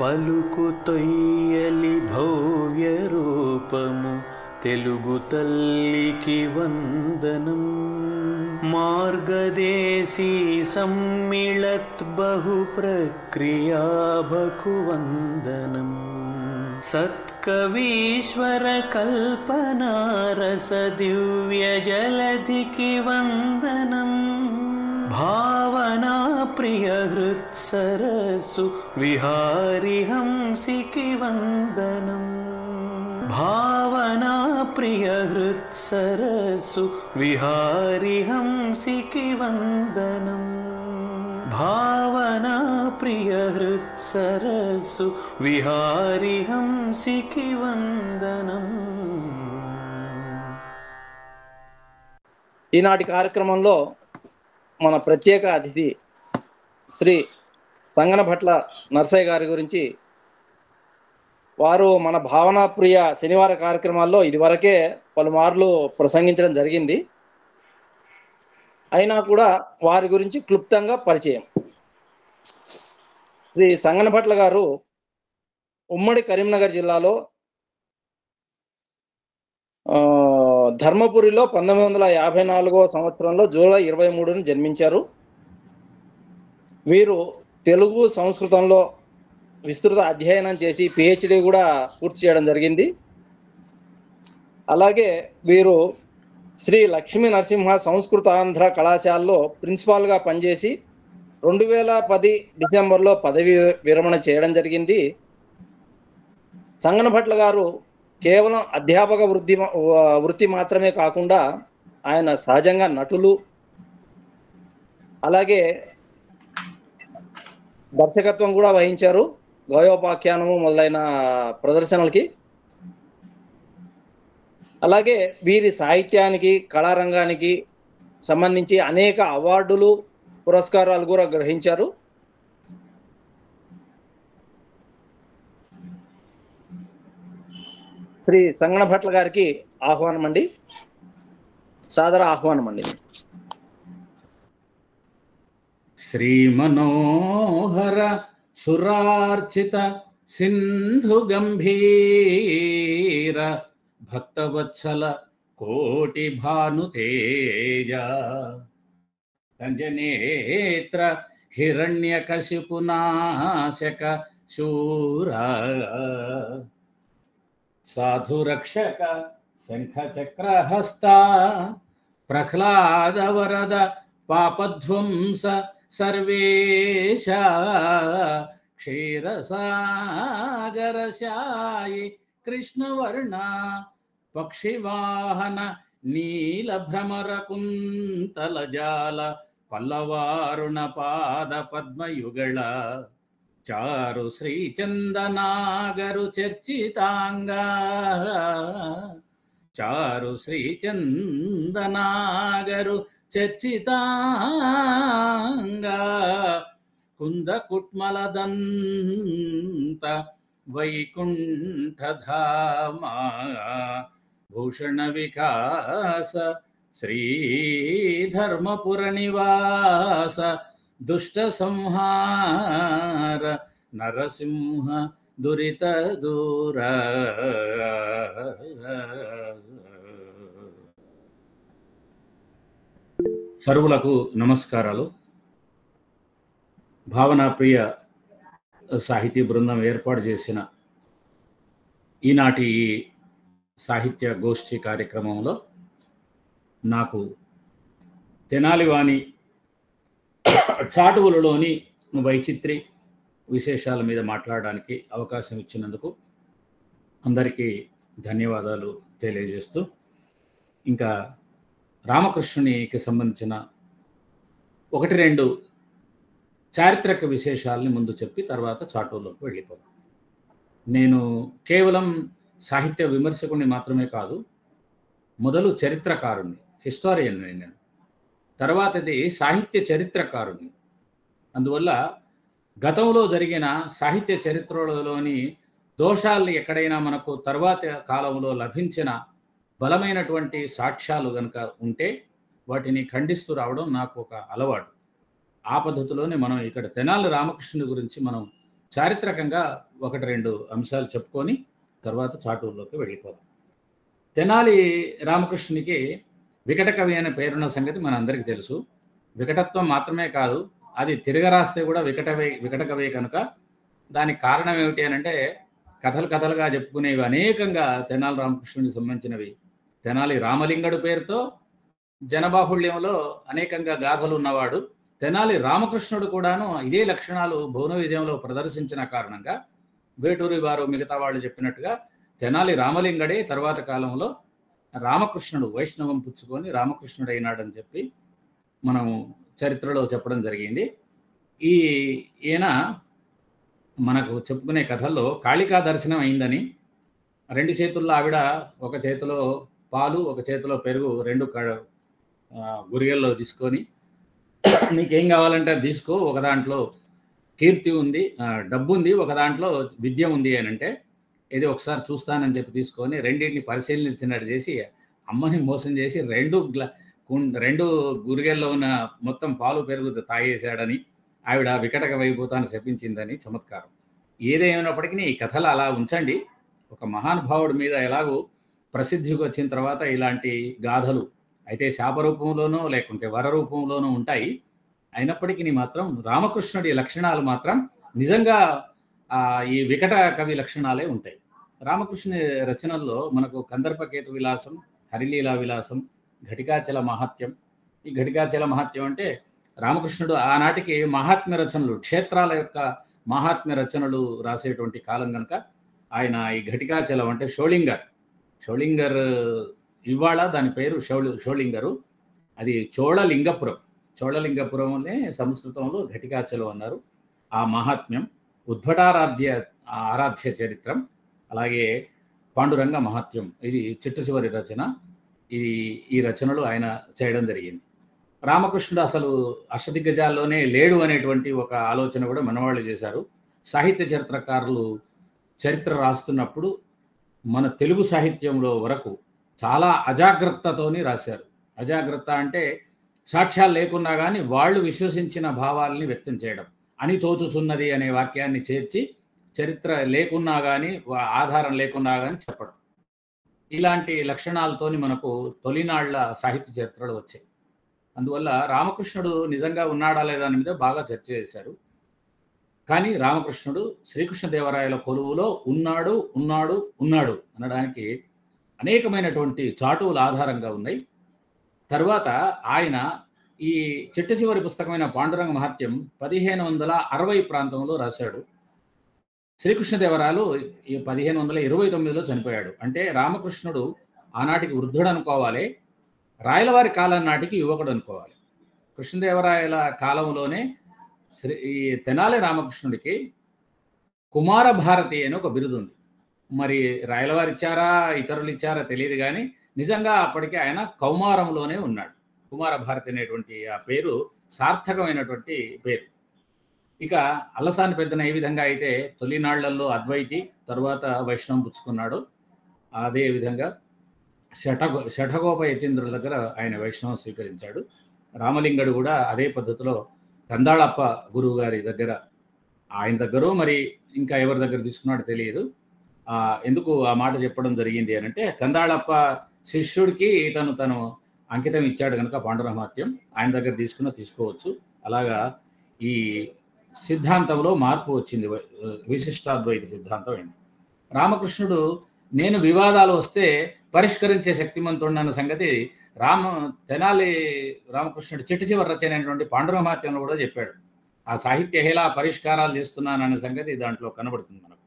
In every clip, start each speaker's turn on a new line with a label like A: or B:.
A: పలుకు తొయ్యలి భవ్య రూపము తెలుగు తల్లికి వందనం. మార్గదేశీ సమ్మిళత్ బహు ప్రక్రియాభకు వందనం. సత్కవీశ్వర కల్పనారస దివ్య జలధికి వందనం. భావనా ప్రియ హృత్సరస్సు విహారి హంసికి వందనం. భావనా ప్రియ హృత్సరస్సు విహారి హంసికి వందనం. భావనా ప్రియ హృత్సరస్సు విహారి హంసికి వందనం.
B: ఈనాటి కార్యక్రమంలో మన ప్రత్యేక అతిథి శ్రీ సంగనభట్ల నర్సయ్య గారి గురించి, వారు మన భావనా ప్రియ శనివార కార్యక్రమాల్లో ఇదివరకే పలుమార్లు ప్రసంగించడం జరిగింది. అయినా కూడా వారి గురించి క్లుప్తంగా పరిచయం. శ్రీ సంగనభట్ల గారు ఉమ్మడి కరీంనగర్ జిల్లాలో ధర్మపురిలో 1954వ సంవత్సరంలో జూలై 23ని జన్మించారు. వీరు తెలుగు సంస్కృతంలో విస్తృత అధ్యయనం చేసి పిహెచ్డి కూడా పూర్తి చేయడం జరిగింది. అలాగే వీరు శ్రీ లక్ష్మీ నరసింహ సంస్కృతాంధ్ర కళాశాలలో ప్రిన్సిపాల్గా పనిచేసి 2010 డిసెంబర్లో పదవి విరమణ చేయడం జరిగింది. సంగనభట్ల గారు కేవలం అధ్యాపక వృత్తి మాత్రమే కాకుండా ఆయన సహజంగా నటులు, అలాగే దర్శకత్వం కూడా వహించారు. గయోపాఖ్యానము మొదలైన ప్రదర్శనలకి. అలాగే వీరి సాహిత్యానికి, కళారంగానికి సంబంధించి అనేక అవార్డులు, పురస్కారాలు కూడా గ్రహించారు. శ్రీ సంగనభట్ల గారికి ఆహ్వానం అండి, సాదర ఆహ్వానం అండి.
C: శ్రీ మనోహర సురార్చిత సింధు గంభీర భక్తవత్సల కోటి భానుతేజ కంజనేత్ర హిరణ్యకశిపునాశక శూర సాధురక్షక శంఖచక్రహస్త ప్రహ్లాద వరద పాపధ్వంస సర్వేశ క్షీరసాగరశాయి కృష్ణవర్ణ పక్షివాహన నీలభ్రమరకుంతలజాల పల్లవారుణ పాద పద్మయుగళ చారు శ్రీచందనాగరు చర్చితాంగా చారు శ్రీచందనాగరు చర్చితాంగా కుందకుట్మలదంత వైకుంఠధామా భూషణ వికాస శ్రీధర్మపుర నివాస దుష్ట సంహార నరసింహ దురిత దూర. సర్వులకు నమస్కారాలు. భావనా ప్రియ సాహితీ బృందం ఏర్పాటు చేసిన ఈనాటి సాహిత్య గోష్ఠి కార్యక్రమంలో నాకు తెనాలివాణి చాటువులలోని వైచిత్రి విశేషాల మీద మాట్లాడడానికి అవకాశం ఇచ్చినందుకు అందరికీ ధన్యవాదాలు తెలియజేస్తూ, ఇంకా రామకృష్ణునికి సంబంధించిన 1-2 చారిత్రక విశేషాలని ముందు చెప్పి తర్వాత చాటువులోకి వెళ్ళిపోదాం. నేను కేవలం సాహిత్య విమర్శకుని మాత్రమే కాదు, మొదలు చరిత్రకారుణ్ణి, హిస్టారియన్ నేను, తర్వాతది సాహిత్య చరిత్రకారుణ్ణి. అందువల్ల గతంలో జరిగిన సాహిత్య చరిత్రలోని దోషాలు ఎక్కడైనా మనకు తర్వాత కాలంలో లభించిన బలమైనటువంటి సాక్ష్యాలు కనుక ఉంటే వాటిని ఖండిస్తూ రావడం నాకు ఒక అలవాటు. ఆ పద్ధతిలోనే మనం ఇక్కడ తెనాలి రామకృష్ణుని గురించి మనం చారిత్రకంగా ఒకటి రెండు అంశాలు చెప్పుకొని తర్వాత చాటువుల్లోకి వెళ్ళిపోదాం. తెనాలి రామకృష్ణునికి వికట కవి అనే పేరున్న సంగతి మనందరికీ తెలుసు. వికటత్వం మాత్రమే కాదు, అది తిరగరాస్తే కూడా వికట కవే కనుక దానికి కారణం ఏమిటి అని అంటే కథలుగా చెప్పుకునేవి అనేకంగా తెనాలి రామకృష్ణునికి సంబంధించినవి. తెనాలి రామలింగడు పేరుతో జనబాహుళ్యంలో అనేకంగా గాథలు ఉన్నవాడు. తెనాలి రామకృష్ణుడు కూడాను ఇదే లక్షణాలు భువన విజయంలో ప్రదర్శించిన కారణంగా వేటూరి వారు మిగతా వాళ్ళు చెప్పినట్టుగా తెనాలి రామలింగడే తర్వాత కాలంలో రామకృష్ణుడు వైష్ణవం పుచ్చుకొని రామకృష్ణుడు అయినాడని చెప్పి మనం చరిత్రలో చెప్పడం జరిగింది. ఈయన మనకు చెప్పుకునే కథల్లో కాళికా దర్శనం అయిందని, రెండు చేతుల్లో ఆవిడ ఒక చేతిలో పాలు ఒక చేతిలో పెరుగు రెండు గురిగల్లో తీసుకొని నీకేం కావాలంటే తీసుకో, ఒక దాంట్లో కీర్తి ఉంది, డబ్బు ఉంది, ఒక దాంట్లో విద్య ఉంది అని అంటే ఇది ఒకసారి చూస్తానని చెప్పి తీసుకొని రెండింటిని పరిశీలించినట్టు చేసి అమ్మని మోసం చేసి రెండు గురిగల్లో ఉన్న మొత్తం పాలు పెరుగు తాగేశాడని ఆవిడ వికటక వైభూతాన్ని శపించిందని చమత్కారం. ఏదేమైనప్పటికీ ఈ కథలు అలా ఉంచండి. ఒక మహానుభావుడి మీద ఎలాగో ప్రసిద్ధికి వచ్చిన తర్వాత ఇలాంటి గాథలు అయితే శాపరూపంలోనూ లేకుంటే వరరూపంలోనూ ఉంటాయి. అయినప్పటికీ మాత్రం రామకృష్ణుడి లక్షణాలు మాత్రం నిజంగా ఈ వికట కవి లక్షణాలే ఉంటాయి. రామకృష్ణుని రచనల్లో మనకు కందర్పకేతు విలాసం, హరిలీలా విలాసం, ఘటికాచల మహాత్యం. ఈ ఘటికాచల మహాత్యం అంటే రామకృష్ణుడు ఆనాటికి మహాత్మ్య రచనలు, క్షేత్రాల యొక్క మహాత్మ్య రచనలు రాసేటువంటి కాలం కనుక ఆయన ఈ ఘటికాచలం అంటే షోళింగర్ ఇవాళ దాని పేరు షోళింగరు. అది చోళలింగపురంనే సంస్కృతంలో ఘటికాచలం అన్నారు. ఆ మహాత్మ్యం, ఆరాధ్య చరిత్రం, అలాగే పాండురంగ మహాత్యం, ఇది చిట్ట చివరి రచన. ఈ రచనలు ఆయన చేయడం జరిగింది. రామకృష్ణుడు అసలు అష్టదిగ్గజాల్లోనే లేడు అనేటువంటి ఒక ఆలోచన కూడా మనవాళ్ళు చేశారు. సాహిత్య చరిత్రకారులు చరిత్ర రాస్తున్నప్పుడు మన తెలుగు సాహిత్యంలో వరకు చాలా అజాగ్రత్తతోని రాశారు. అజాగ్రత్త అంటే సాక్ష్యాలు లేకున్నా కానీ వాళ్ళు విశ్వసించిన భావాలని వ్యక్తం చేయడం, అని తోచుచున్నది అనే వాక్యాన్ని చేర్చి చరిత్ర లేకున్నా కానీ ఆధారం లేకున్నా కానీ చెప్పడం, ఇలాంటి లక్షణాలతోని మనకు తొలినాళ్ల సాహిత్య చరిత్రలు వచ్చాయి. అందువల్ల రామకృష్ణుడు నిజంగా ఉన్నాడా లేదా అని మీద బాగా చర్చ చేశారు. కానీ రామకృష్ణుడు శ్రీకృష్ణదేవరాయల కొలువులో ఉన్నాడు అనడానికి అనేకమైనటువంటి చాటువుల ఆధారంగా ఉన్నాయి. తర్వాత ఆయన ఈ చిట్ట చివరి పుస్తకమైన పాండురంగ మహాత్యం 1560 ప్రాంతంలో రాశాడు. శ్రీకృష్ణదేవరాయలు ఈ 1529లో చనిపోయాడు. అంటే రామకృష్ణుడు ఆనాటికి వృద్ధుడు అనుకోవాలి, రాయలవారి కాలం నాటికి యువకుడు అనుకోవాలి. కృష్ణదేవరాయల కాలంలోనే ఈ తెనాలి రామకృష్ణుడికి కుమార భారతి అని ఒక బిరుదు ఉంది. మరి రాయలవారు ఇచ్చారా ఇతరులు ఇచ్చారా తెలియదు కానీ నిజంగా అప్పటికి ఆయన కౌమారంలోనే ఉన్నాడు. కుమార భారతి అనేటువంటి ఆ పేరు సార్థకమైనటువంటి పేరు. ఇక అల్లసాని పెద్దన ఏ విధంగా అయితే తొలినాళ్లలో అద్వైతి, తరువాత వైష్ణవం పుచ్చుకున్నాడు, అదే విధంగా శఠగోప యతీంద్రుల దగ్గర ఆయన వైష్ణవం స్వీకరించాడు. రామలింగడు కూడా అదే పద్ధతిలో కందాళప్ప గురువు గారి దగ్గర, ఆయన దగ్గర మరి ఇంకా ఎవరి దగ్గర తీసుకున్నాడో తెలియదు. ఎందుకు ఆ మాట చెప్పడం జరిగింది అని అంటే కందాళప్ప శిష్యుడికి తను అంకితం ఇచ్చాడు కనుక పాండురమహాత్యం ఆయన దగ్గర తీసుకోవచ్చు. అలాగా ఈ సిద్ధాంతంలో మార్పు వచ్చింది, విశిష్టాద్వైత సిద్ధాంతం అయింది. రామకృష్ణుడు నేను వివాదాలు వస్తే పరిష్కరించే శక్తిమంతుడన్న సంగతి తెనాలి రామకృష్ణుడు చిట్ట చివరి రచన అయినటువంటి పాండురమహాత్యంలో కూడా చెప్పాడు. ఆ సాహిత్య హేళా పరిష్కారాలు చేస్తున్నాననే సంగతి దాంట్లో కనబడుతుంది మనకు.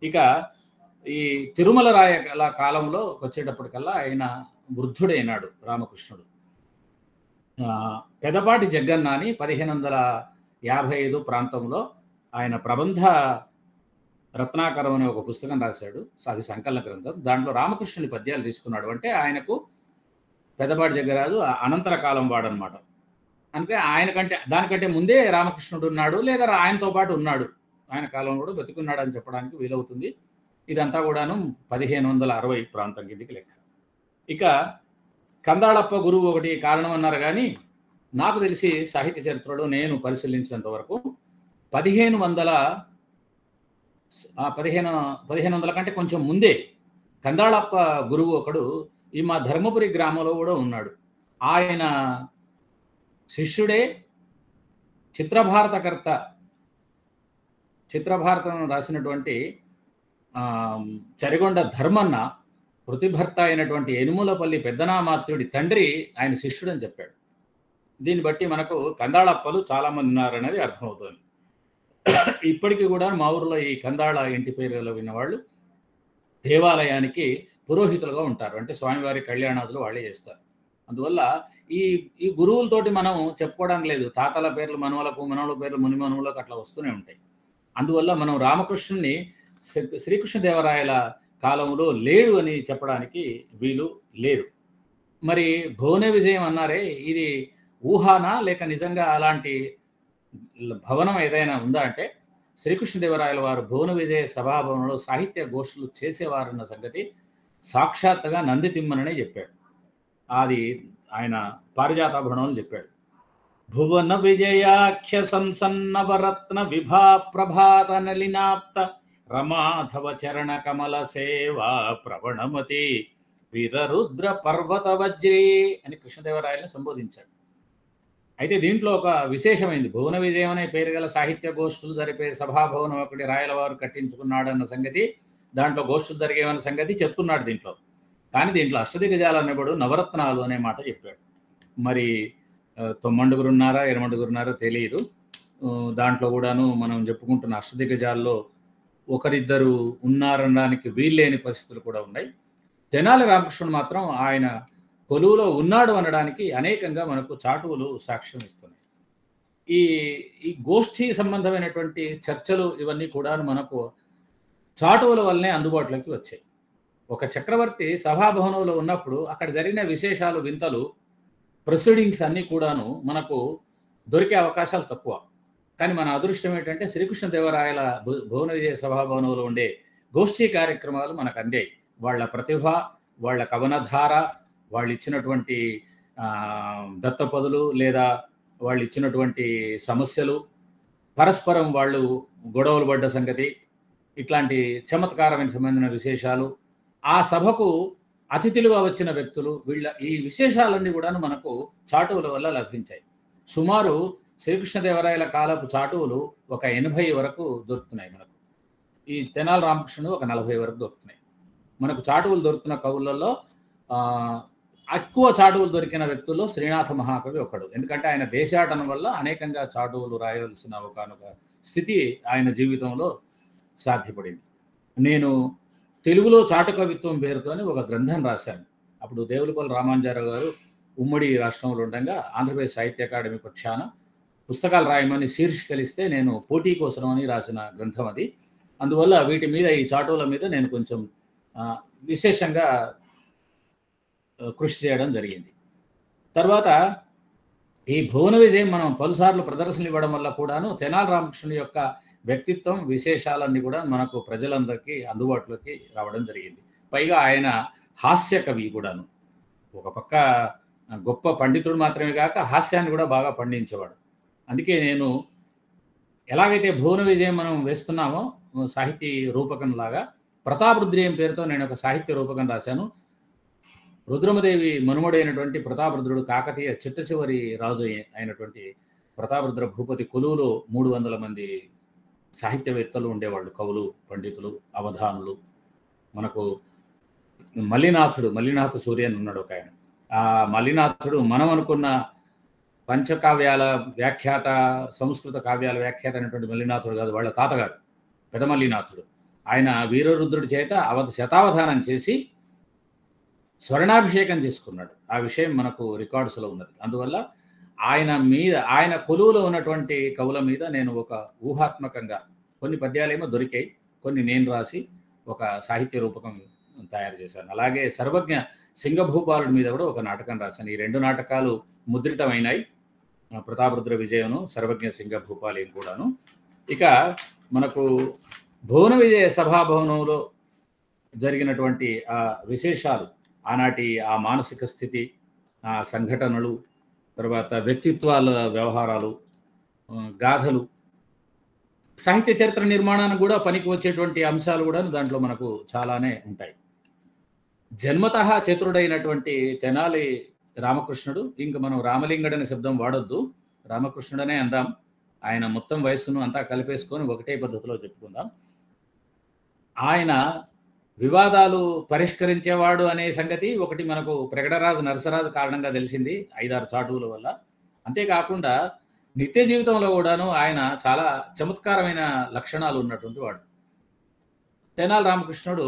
C: ఇక ఈ తిరుమల రాయల కాలంలో వచ్చేటప్పటికల్లా ఆయన వృద్ధుడైనాడు రామకృష్ణుడు. పెదపాటి జగ్గన్న అని 1555 ప్రాంతంలో ఆయన ప్రబంధ రత్నాకరం అనే ఒక పుస్తకం రాశాడు. అది సంకలన గ్రంథం. దాంట్లో రామకృష్ణుని పద్యాలు తీసుకున్నాడు. అంటే ఆయనకు పెదపాటి జగ్గరాజు అనంతర కాలం వాడనమాట. అంటే దానికంటే ముందే రామకృష్ణుడు ఉన్నాడు, లేదా ఆయనతో పాటు ఉన్నాడు, ఆయన కాలంలో కూడా బతికున్నాడు అని చెప్పడానికి వీలవుతుంది. ఇదంతా కూడాను 1560 ప్రాంతం కిందికి లెక్క. ఇక కందాళప్ప గురువు ఒకటి కారణం అన్నారు కానీ నాకు తెలిసి సాహిత్య చరిత్రలో నేను పరిశీలించినంత వరకు 1500 కంటే కొంచెం ముందే కందాళప్ప గురువు ఒకడు ఈ మా ధర్మపురి గ్రామంలో కూడా ఉన్నాడు. ఆయన శిష్యుడే చిత్రభారతకర్త, చిత్రభారతం రాసినటువంటి చరిగొండ ధర్మన్న ప్రతిభర్త అయినటువంటి ఎనుములపల్లి పెద్దనామాత్యుడి తండ్రి ఆయన శిష్యుడు అని చెప్పాడు. దీన్ని బట్టి మనకు కందాళప్పలు చాలా మంది ఉన్నారనేది అర్థమవుతుంది. ఇప్పటికీ కూడా మా ఊరిలో ఈ కందాళ ఇంటి పేరులో విన్నవాళ్ళు దేవాలయానికి పురోహితులుగా ఉంటారు. అంటే స్వామివారి కళ్యాణాదులు వాళ్ళే చేస్తారు. అందువల్ల ఈ గురువులతోటి మనం చెప్పుకోవడానికి లేదు. తాతల పేర్లు మనవలకు, మనవల పేర్లు ముని మనవులకు అట్లా వస్తూనే ఉంటాయి. అందువల్ల మనం రామకృష్ణుని శ్రీకృష్ణదేవరాయల కాలంలో లేడు అని చెప్పడానికి వీలు లేరు. మరి భువన విజయం అన్నారే, ఇది ఊహానా లేక నిజంగా అలాంటి భవనం ఏదైనా ఉందా అంటే, శ్రీకృష్ణదేవరాయల వారు భువన విజయ సభాభవనంలో సాహిత్య గోష్ఠులు చేసేవారన్న సంగతి సాక్షాత్తుగా నంది తిమ్మననే చెప్పాడు. అది ఆయన పారిజాత భవనంలో చెప్పాడు. భువన విజయాఖ్య సంసన్నవరత్న విభా ప్రభాత నలినాప్త రమాధవ చరణ కమల సేవా ప్రవణమతి వీరరుద్ర పర్వత వజ్రీ అని కృష్ణదేవరాయల్ని సంబోధించాడు. అయితే దీంట్లో ఒక విశేషమైంది. భువన విజయం అనే పేరు గల సాహిత్య గోష్ఠులు జరిపే సభాభవనం ఒకటి రాయలవారు కట్టించుకున్నాడన్న సంగతి, దాంట్లో గోష్ఠులు జరిగేవన్న సంగతి చెప్తున్నాడు దీంట్లో. కానీ దీంట్లో అష్టదిగ్గజాలు అనేవాడు నవరత్నాలు అనే మాట చెప్పాడు. మరి 9 ఉన్నారా 8 ఉన్నారో తెలియదు. దాంట్లో కూడాను మనం చెప్పుకుంటున్న అష్టదిగ్గజాల్లో ఒకరిద్దరు ఉన్నారనడానికి వీల్లేని పరిస్థితులు కూడా ఉన్నాయి. తెనాలి రామకృష్ణుడు మాత్రం ఆయన కొలువులో ఉన్నాడు అనడానికి అనేకంగా మనకు చాటువులు సాక్ష్యం ఇస్తున్నాయి. ఈ గోష్ఠీ సంబంధమైనటువంటి చర్చలు ఇవన్నీ కూడా మనకు చాటువుల వల్లనే అందుబాటులోకి వచ్చాయి. ఒక చక్రవర్తి సభాభవనంలో ఉన్నప్పుడు అక్కడ జరిగిన విశేషాలు, వింతలు, ప్రొసీడింగ్స్ అన్నీ కూడాను మనకు దొరికే అవకాశాలు తక్కువ. కానీ మన అదృష్టం ఏంటంటే శ్రీకృష్ణదేవరాయల భువన విజయ సభాభవనంలో ఉండే గోష్ఠీ కార్యక్రమాలు మనకు అందాయి. వాళ్ళ ప్రతిభ, వాళ్ళ కవనధార, వాళ్ళు ఇచ్చినటువంటి దత్తపదులు లేదా వాళ్ళు ఇచ్చినటువంటి సమస్యలు, పరస్పరం వాళ్ళు గొడవలు పడ్డ సంగతి, ఇట్లాంటి చమత్కారమైన సంబంధించిన విశేషాలు, ఆ సభకు అతిథులుగా వచ్చిన వ్యక్తులు, ఈ విశేషాలన్నీ కూడా మనకు చాటువుల వల్ల లభించాయి. సుమారు శ్రీకృష్ణదేవరాయల కాలపు చాటువులు ఒక 80 వరకు దొరుకుతున్నాయి మనకు. ఈ తెనాలి రామకృష్ణుడు ఒక 40 వరకు దొరుకుతున్నాయి. మనకు చాటువులు దొరుకుతున్న కవులలో ఎక్కువ చాటువులు దొరికిన వ్యక్తుల్లో శ్రీనాథ మహాకవి ఒకడు. ఎందుకంటే ఆయన దేశాటన వల్ల అనేకంగా చాటువులు రాయవలసిన ఒకనొక స్థితి ఆయన జీవితంలో సాధ్యపడింది. నేను తెలుగులో చాటు కవిత్వం పేరుతోని ఒక గ్రంథం రాశాను. అప్పుడు దేవులపల్లి రామానుజారావు గారు ఉమ్మడి రాష్ట్రంలో ఉండగా ఆంధ్రప్రదేశ్ సాహిత్య అకాడమీ పక్షాన పుస్తకాలు రాయమని శీర్షికలిస్తే నేను పోటీ కోసం అని రాసిన గ్రంథం అది. అందువల్ల వీటి మీద, ఈ చాటువుల మీద నేను కొంచెం విశేషంగా కృషి చేయడం జరిగింది. తర్వాత ఈ భువన విజయం మనం పలుసార్లు ప్రదర్శనలు ఇవ్వడం వల్ల కూడాను తెనాలి రామకృష్ణుని యొక్క వ్యక్తిత్వం, విశేషాలన్నీ కూడా మనకు ప్రజలందరికీ అందుబాటులోకి రావడం జరిగింది. పైగా ఆయన హాస్య కవి కూడాను. ఒక పక్క గొప్ప పండితుడు మాత్రమే కాక హాస్యాన్ని కూడా బాగా పండించేవాడు. అందుకే నేను ఎలాగైతే భువన విజయం మనం వేస్తున్నామో సాహితీ రూపకం లాగా, ప్రతాపరుద్రీయం పేరుతో నేను ఒక సాహిత్య రూపకం రాశాను. రుద్రమదేవి మనుమడైనటువంటి ప్రతాపరుద్రుడు కాకతీయ చిట్ట చివరి రాజు అయినటువంటి ప్రతాపరుద్ర భూపతి కొలువులో 300 మంది సాహిత్యవేత్తలు ఉండేవాళ్ళు, కవులు, పండితులు, అవధానులు. మనకు మల్లినాథ సూర్యన్ ఉన్నాడు ఒక ఆయన. ఆ మల్లినాథుడు మనం అనుకున్న పంచకావ్యాల వ్యాఖ్యాత, సంస్కృత కావ్యాల వ్యాఖ్యాత అయినటువంటి మల్లినాథుడు కాదు, వాళ్ళ తాతగారు పెద్ద మల్లినాథుడు. ఆయన వీరరుద్రుడి చేత శతావధానం చేసి స్వర్ణాభిషేకం చేసుకున్నాడు. ఆ విషయం మనకు రికార్డ్స్లో ఉన్నది. అందువల్ల ఆయన కొలువులో ఉన్నటువంటి కవుల మీద నేను ఒక ఊహాత్మకంగా కొన్ని పద్యాలేమో దొరికాయి, కొన్ని నేను రాసి ఒక సాహిత్య రూపకం తయారు చేశాను. అలాగే సర్వజ్ఞ సింగభూపాలుడి మీద కూడా ఒక నాటకం రాశాను. ఈ 2 నాటకాలు ముద్రితమైనాయి, ప్రతాపరుద్ర విజయను, సర్వజ్ఞ సింగభూపాలి కూడాను. ఇక మనకు భువన విజయ సభాభవనంలో జరిగినటువంటి ఆ విశేషాలు, ఆనాటి ఆ మానసిక స్థితి, ఆ సంఘటనలు, తర్వాత వ్యక్తిత్వాల వ్యవహారాలు, గాథలు, సాహిత్య చరిత్ర నిర్మాణానికి కూడా పనికి వచ్చేటువంటి అంశాలు కూడా దాంట్లో మనకు చాలానే ఉంటాయి. జన్మతః చతురుడైనటువంటి తెనాలి రామకృష్ణుడు, ఇంక మనం రామలింగడు అనే శబ్దం వాడొద్దు, రామకృష్ణుడనే అందాం. ఆయన మొత్తం వయస్సును అంతా కలిపేసుకొని ఒకటే పద్ధతిలో చెప్పుకుందాం. ఆయన వివాదాలు పరిష్కరించేవాడు అనే సంగతి ఒకటి మనకు ప్రగడరాజు నరసరాజు కారణంగా తెలిసింది 5-6 చాటువుల వల్ల. అంతేకాకుండా నిత్య జీవితంలో కూడాను ఆయన చాలా చమత్కారమైన లక్షణాలు ఉన్నటువంటి వాడు. తెనాలి రామకృష్ణుడు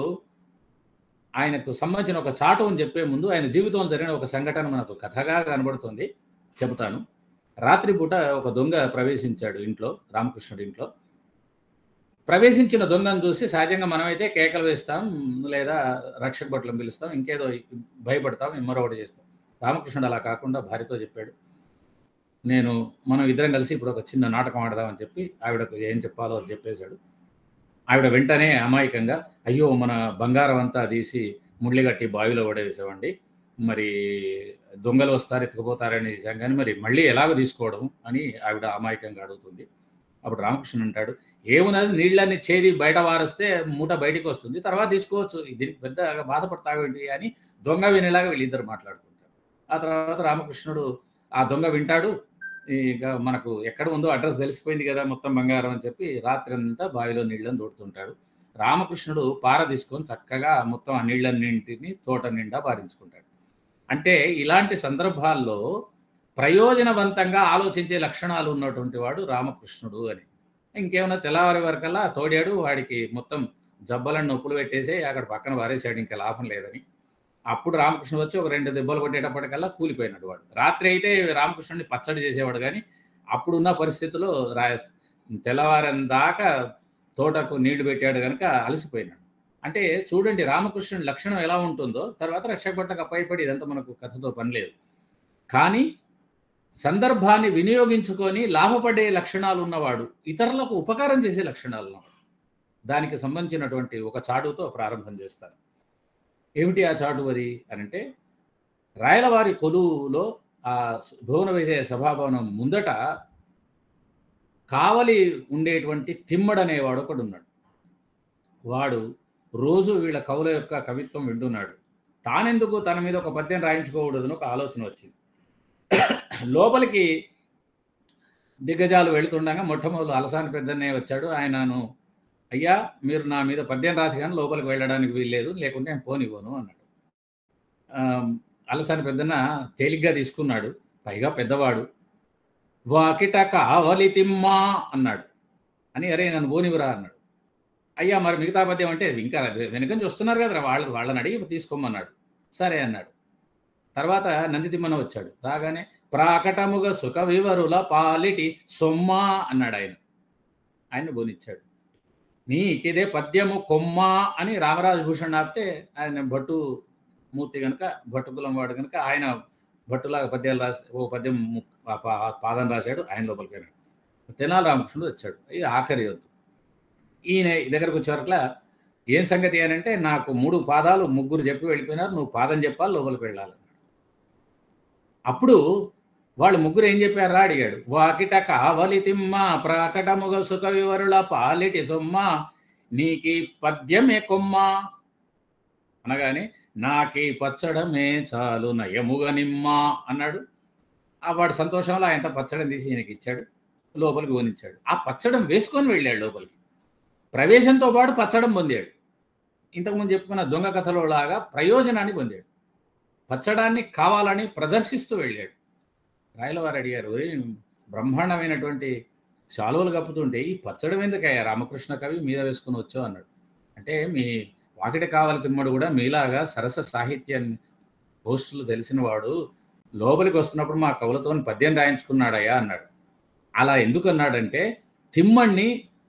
C: ఆయనకు సంబంధించిన ఒక చాటువుని చెప్పే ముందు ఆయన జీవితంలో జరిగిన ఒక సంఘటన మనకు కథగా కనబడుతుంది, చెబుతాను. రాత్రిపూట ఒక దొంగ ప్రవేశించాడు ఇంట్లో, రామకృష్ణుడి ఇంట్లో. ప్రవేశించిన దొంగను చూసి సహజంగా మనమైతే కేకలు వేస్తాం, లేదా రక్షక భటులను పిలుస్తాం, ఇంకేదో భయపడతాం, మరొకటి చేస్తాం. రామకృష్ణుడు అలా కాకుండా భార్యతో చెప్పాడు, మనం ఇద్దరం కలిసి ఇప్పుడు ఒక చిన్న నాటకం ఆడదామని చెప్పి ఆవిడకు ఏం చెప్పాలో అది చెప్పేశాడు. ఆవిడ వెంటనే అమాయకంగా, అయ్యో మన బంగారం అంతా తీసి ముళ్ళిగట్టి బావిలో పడేసామండి, మరి దొంగలు వస్తారు ఎత్తుకుపోతారని కానీ మరి మళ్ళీ ఎలాగో తీసుకోవడం అని ఆవిడ అమాయకంగా అడుగుతుంది. అప్పుడు రామకృష్ణ అంటాడు, ఏమున్నది నీళ్ళని చేది బయట వారిస్తే మూట బయటికి వస్తుంది, తర్వాత తీసుకోవచ్చు, దీనికి పెద్ద బాధపడతావేంటి అని దొంగ వినేలాగా వీళ్ళిద్దరు మాట్లాడుకుంటారు. ఆ తర్వాత రామకృష్ణుడు ఆ దొంగ వింటాడు, ఇక మనకు ఎక్కడ ఉందో అడ్రస్ తెలిసిపోయింది కదా మొత్తం బంగారం అని చెప్పి రాత్రి అంతా బావిలో నీళ్ళని తోడుతుంటాడు. రామకృష్ణుడు పార తీసుకొని చక్కగా మొత్తం ఆ నీళ్ళన్నింటిని తోట నిండా పారించుకుంటాడు. అంటే ఇలాంటి సందర్భాల్లో ప్రయోజనవంతంగా ఆలోచించే లక్షణాలు ఉన్నటువంటి వాడు రామకృష్ణుడు అని. ఇంకేమైనా తెల్లవారి వరకల్లా తోడాడు, వాడికి మొత్తం జబ్బలను నొప్పులు పెట్టేసి అక్కడ పక్కన వారేసాడు, ఇంకా లాభం లేదని. అప్పుడు రామకృష్ణుడు వచ్చి ఒక 2 దెబ్బలు కొట్టేటప్పటికల్లా కూలిపోయినాడు వాడు. రాత్రి అయితే రామకృష్ణుడిని పచ్చడి చేసేవాడు, కానీ అప్పుడున్న పరిస్థితుల్లో తెల్లవారం దాకా తోటకు నీళ్లు పెట్టాడు కనుక అలసిపోయినాడు. అంటే చూడండి రామకృష్ణుడి లక్షణం ఎలా ఉంటుందో. తర్వాత రక్షక భటులకు అప్పయ్యపడి ఇదంతా మనకు కథతో పని లేదు, కానీ సందర్భాన్ని వినియోగించుకొని లాభపడే లక్షణాలు ఉన్నవాడు, ఇతరులకు ఉపకారం చేసే లక్షణాలు ఉన్నవాడు. దానికి సంబంధించినటువంటి ఒక చాటుతో ప్రారంభం చేస్తాను. ఏమిటి ఆ చాటు అది అనంటే, రాయలవారి కొలువులో ఆ భువన విజయ సభాభవనం ముందట కావలి ఉండేటువంటి తిమ్మడు అనేవాడు ఒకడు ఉన్నాడు. వాడు రోజు వీళ్ళ కవుల యొక్క కవిత్వం వింటున్నాడు. తానెందుకు తన మీద ఒక పద్యం రాయించుకోకూడదని ఒక ఆలోచన వచ్చింది. లోపలికి దిగ్గజాలు వెళుతుండగా మొట్టమొదలు అలసాని పెద్దనే వచ్చాడు. ఆయనను, అయ్యా మీరు నా మీద పద్యం రాసి కానీ లోపలికి వెళ్ళడానికి వీల్లేదు, లేకుంటే నేను పోనివ్వను అన్నాడు. అలసాని పెద్దన తేలిగ్గా తీసుకున్నాడు, పైగా పెద్దవాడు. వాకిట కావలి తిమ్మా అన్నాడు అని, అరే నన్ను పోనివ్వరా అన్నాడు. అయ్యా మరి మిగతా పద్యం అంటే ఇంకా వెనుకని చూస్తున్నారు కదా వాళ్ళని అడిగి తీసుకోమన్నాడు. సరే అన్నాడు. తర్వాత నందితిమ్మన వచ్చాడు. రాగానే ప్రాకటముగా సుఖ వివరుల పాలిటి సొమ్మా అన్నాడు. ఆయన బోనిచ్చాడు. నీకిదే పద్యము కొమ్మా అని రామరాజు భూషణ్ ఆపితే ఆయన భట్టు మూర్తి కనుక, భట్టు కులం వాడు కనుక ఆయన భట్టులాగా పద్యాలు రాసి ఓ పద్యం పాదం రాశాడు. ఆయన లోపలికి వెళ్ళాడు. తెనాలి రామకృష్ణుడు వచ్చాడు. ఇది ఆఖరి వద్దు. ఈయన దగ్గరకు వచ్చేవరకలా ఏం సంగతి అని అంటే, నాకు 3 పాదాలు ముగ్గురు చెప్పి వెళ్ళిపోయినారు, నువ్వు పాదం చెప్పాలి, లోపలికి వెళ్ళాలన్నాడు. అప్పుడు వాళ్ళు ముగ్గురు ఏం చెప్పారా అడిగాడు. వాకిట కావలి తిమ్మ ప్రాకటముగ సుఖ వివరుల పాలిటి సొమ్మ నీకి పద్యమే కొమ్మ అనగానే, నాకీ పచ్చడమే చాలు నయముగా నిమ్మ అన్నాడు. వాడు సంతోషంలో ఆయన పచ్చడం తీసి ఈయనకి ఇచ్చాడు, లోపలికి పోనిచ్చాడు. ఆ పచ్చడం వేసుకొని వెళ్ళాడు లోపలికి. ప్రవేశంతో పాటు పచ్చడం పొందాడు. ఇంతకుముందు చెప్పుకున్న దొంగ కథలో లాగా ప్రయోజనాన్ని పొందాడు. పచ్చడాన్ని కావాలని ప్రదర్శిస్తూ వెళ్ళాడు. రాయలవారు అడిగారు, బ్రహ్మాండమైనటువంటి శాలువలు కప్పుతుంటే ఈ పచ్చడం ఎందుకయ్యా రామకృష్ణ కవి మీద వేసుకుని వచ్చావు అన్నాడు. అంటే మీ వాకిట కావాలి తిమ్మడు కూడా మీలాగా సరస సాహిత్యాన్ని పోస్టులు తెలిసిన వాడు లోపలికి వస్తున్నప్పుడు మా కవులతో పద్యం రాయించుకున్నాడయ్యా అన్నాడు. అలా ఎందుకు అన్నాడంటే, తిమ్మడిని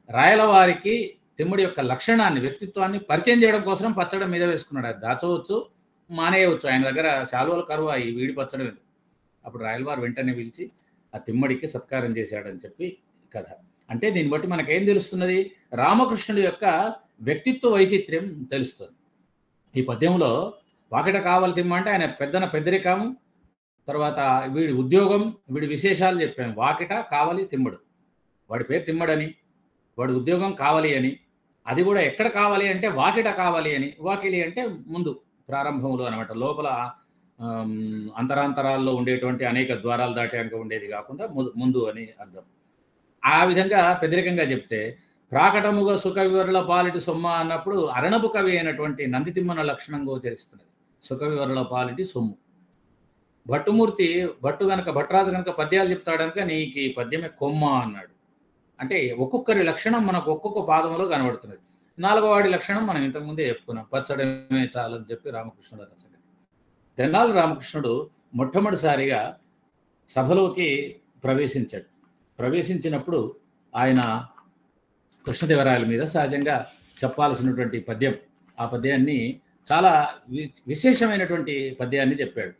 C: రాయలవారికి తిమ్మడి యొక్క లక్షణాన్ని, వ్యక్తిత్వాన్ని పరిచయం చేయడం కోసం పచ్చడం మీద వేసుకున్నాడు. అది దాచవచ్చు, మానేయవచ్చు. ఆయన దగ్గర శాలువలు కరువు ఈ వీడి పచ్చడం ఎందుకు. అప్పుడు రాయలవారు వెంటనే పిలిచి ఆ తిమ్మడికి సత్కారం చేశాడని చెప్పి కథ. అంటే దీన్ని బట్టి మనకేం తెలుస్తున్నది, రామకృష్ణుడి యొక్క వ్యక్తిత్వ వైచిత్ర్యం తెలుస్తుంది. ఈ పద్యంలో వాకిట కావాలి తిమ్మ అంటే ఆయన పెద్దరికం, తర్వాత వీడి ఉద్యోగం, వీడి విశేషాలు చెప్పాము. వాకిట కావాలి తిమ్మడు, వాడి పేరు తిమ్మడని, వాడి ఉద్యోగం కావాలి అని, అది కూడా ఎక్కడ కావాలి అంటే వాకిట కావాలి అని. వాకిలి అంటే ముందు ప్రారంభంలో అనమాట, లోపల అంతరాంతరాల్లో ఉండేటువంటి అనేక ద్వారాలు దాటాక ఉండేది కాకుండా ముందు అని అర్థం. ఆ విధంగా పెద్దరికంగా చెప్తే ప్రాకటముగా సుఖ వివరుల పాలిటి సొమ్మ అన్నప్పుడు అరణపు కవి అయినటువంటి నందితిమ్మన లక్షణం గోచరిస్తున్నది. సుఖ వివరుల పాలిటి సొమ్ము. భట్టుమూర్తి భట్టరాజు కనుక పద్యాలు చెప్తాడు కనుక నీకు ఈ పద్యమే కొమ్మ అన్నాడు. అంటే ఒక్కొక్కరి లక్షణం మనకు ఒక్కొక్క పాదంలో కనబడుతున్నది. 4వ వాడి లక్షణం మనం ఇంతకుముందే చెప్పుకున్నాం, పచ్చడమే చాలని చెప్పి రామకృష్ణుడు రచన. తెనాలి రామకృష్ణుడు మొట్టమొదటిసారిగా సభలోకి ప్రవేశించాడు. ప్రవేశించినప్పుడు ఆయన కృష్ణదేవరాయల మీద సహజంగా చెప్పాల్సినటువంటి పద్యం, ఆ పద్యాన్ని చాలా విశేషమైనటువంటి పద్యాన్ని చెప్పాడు.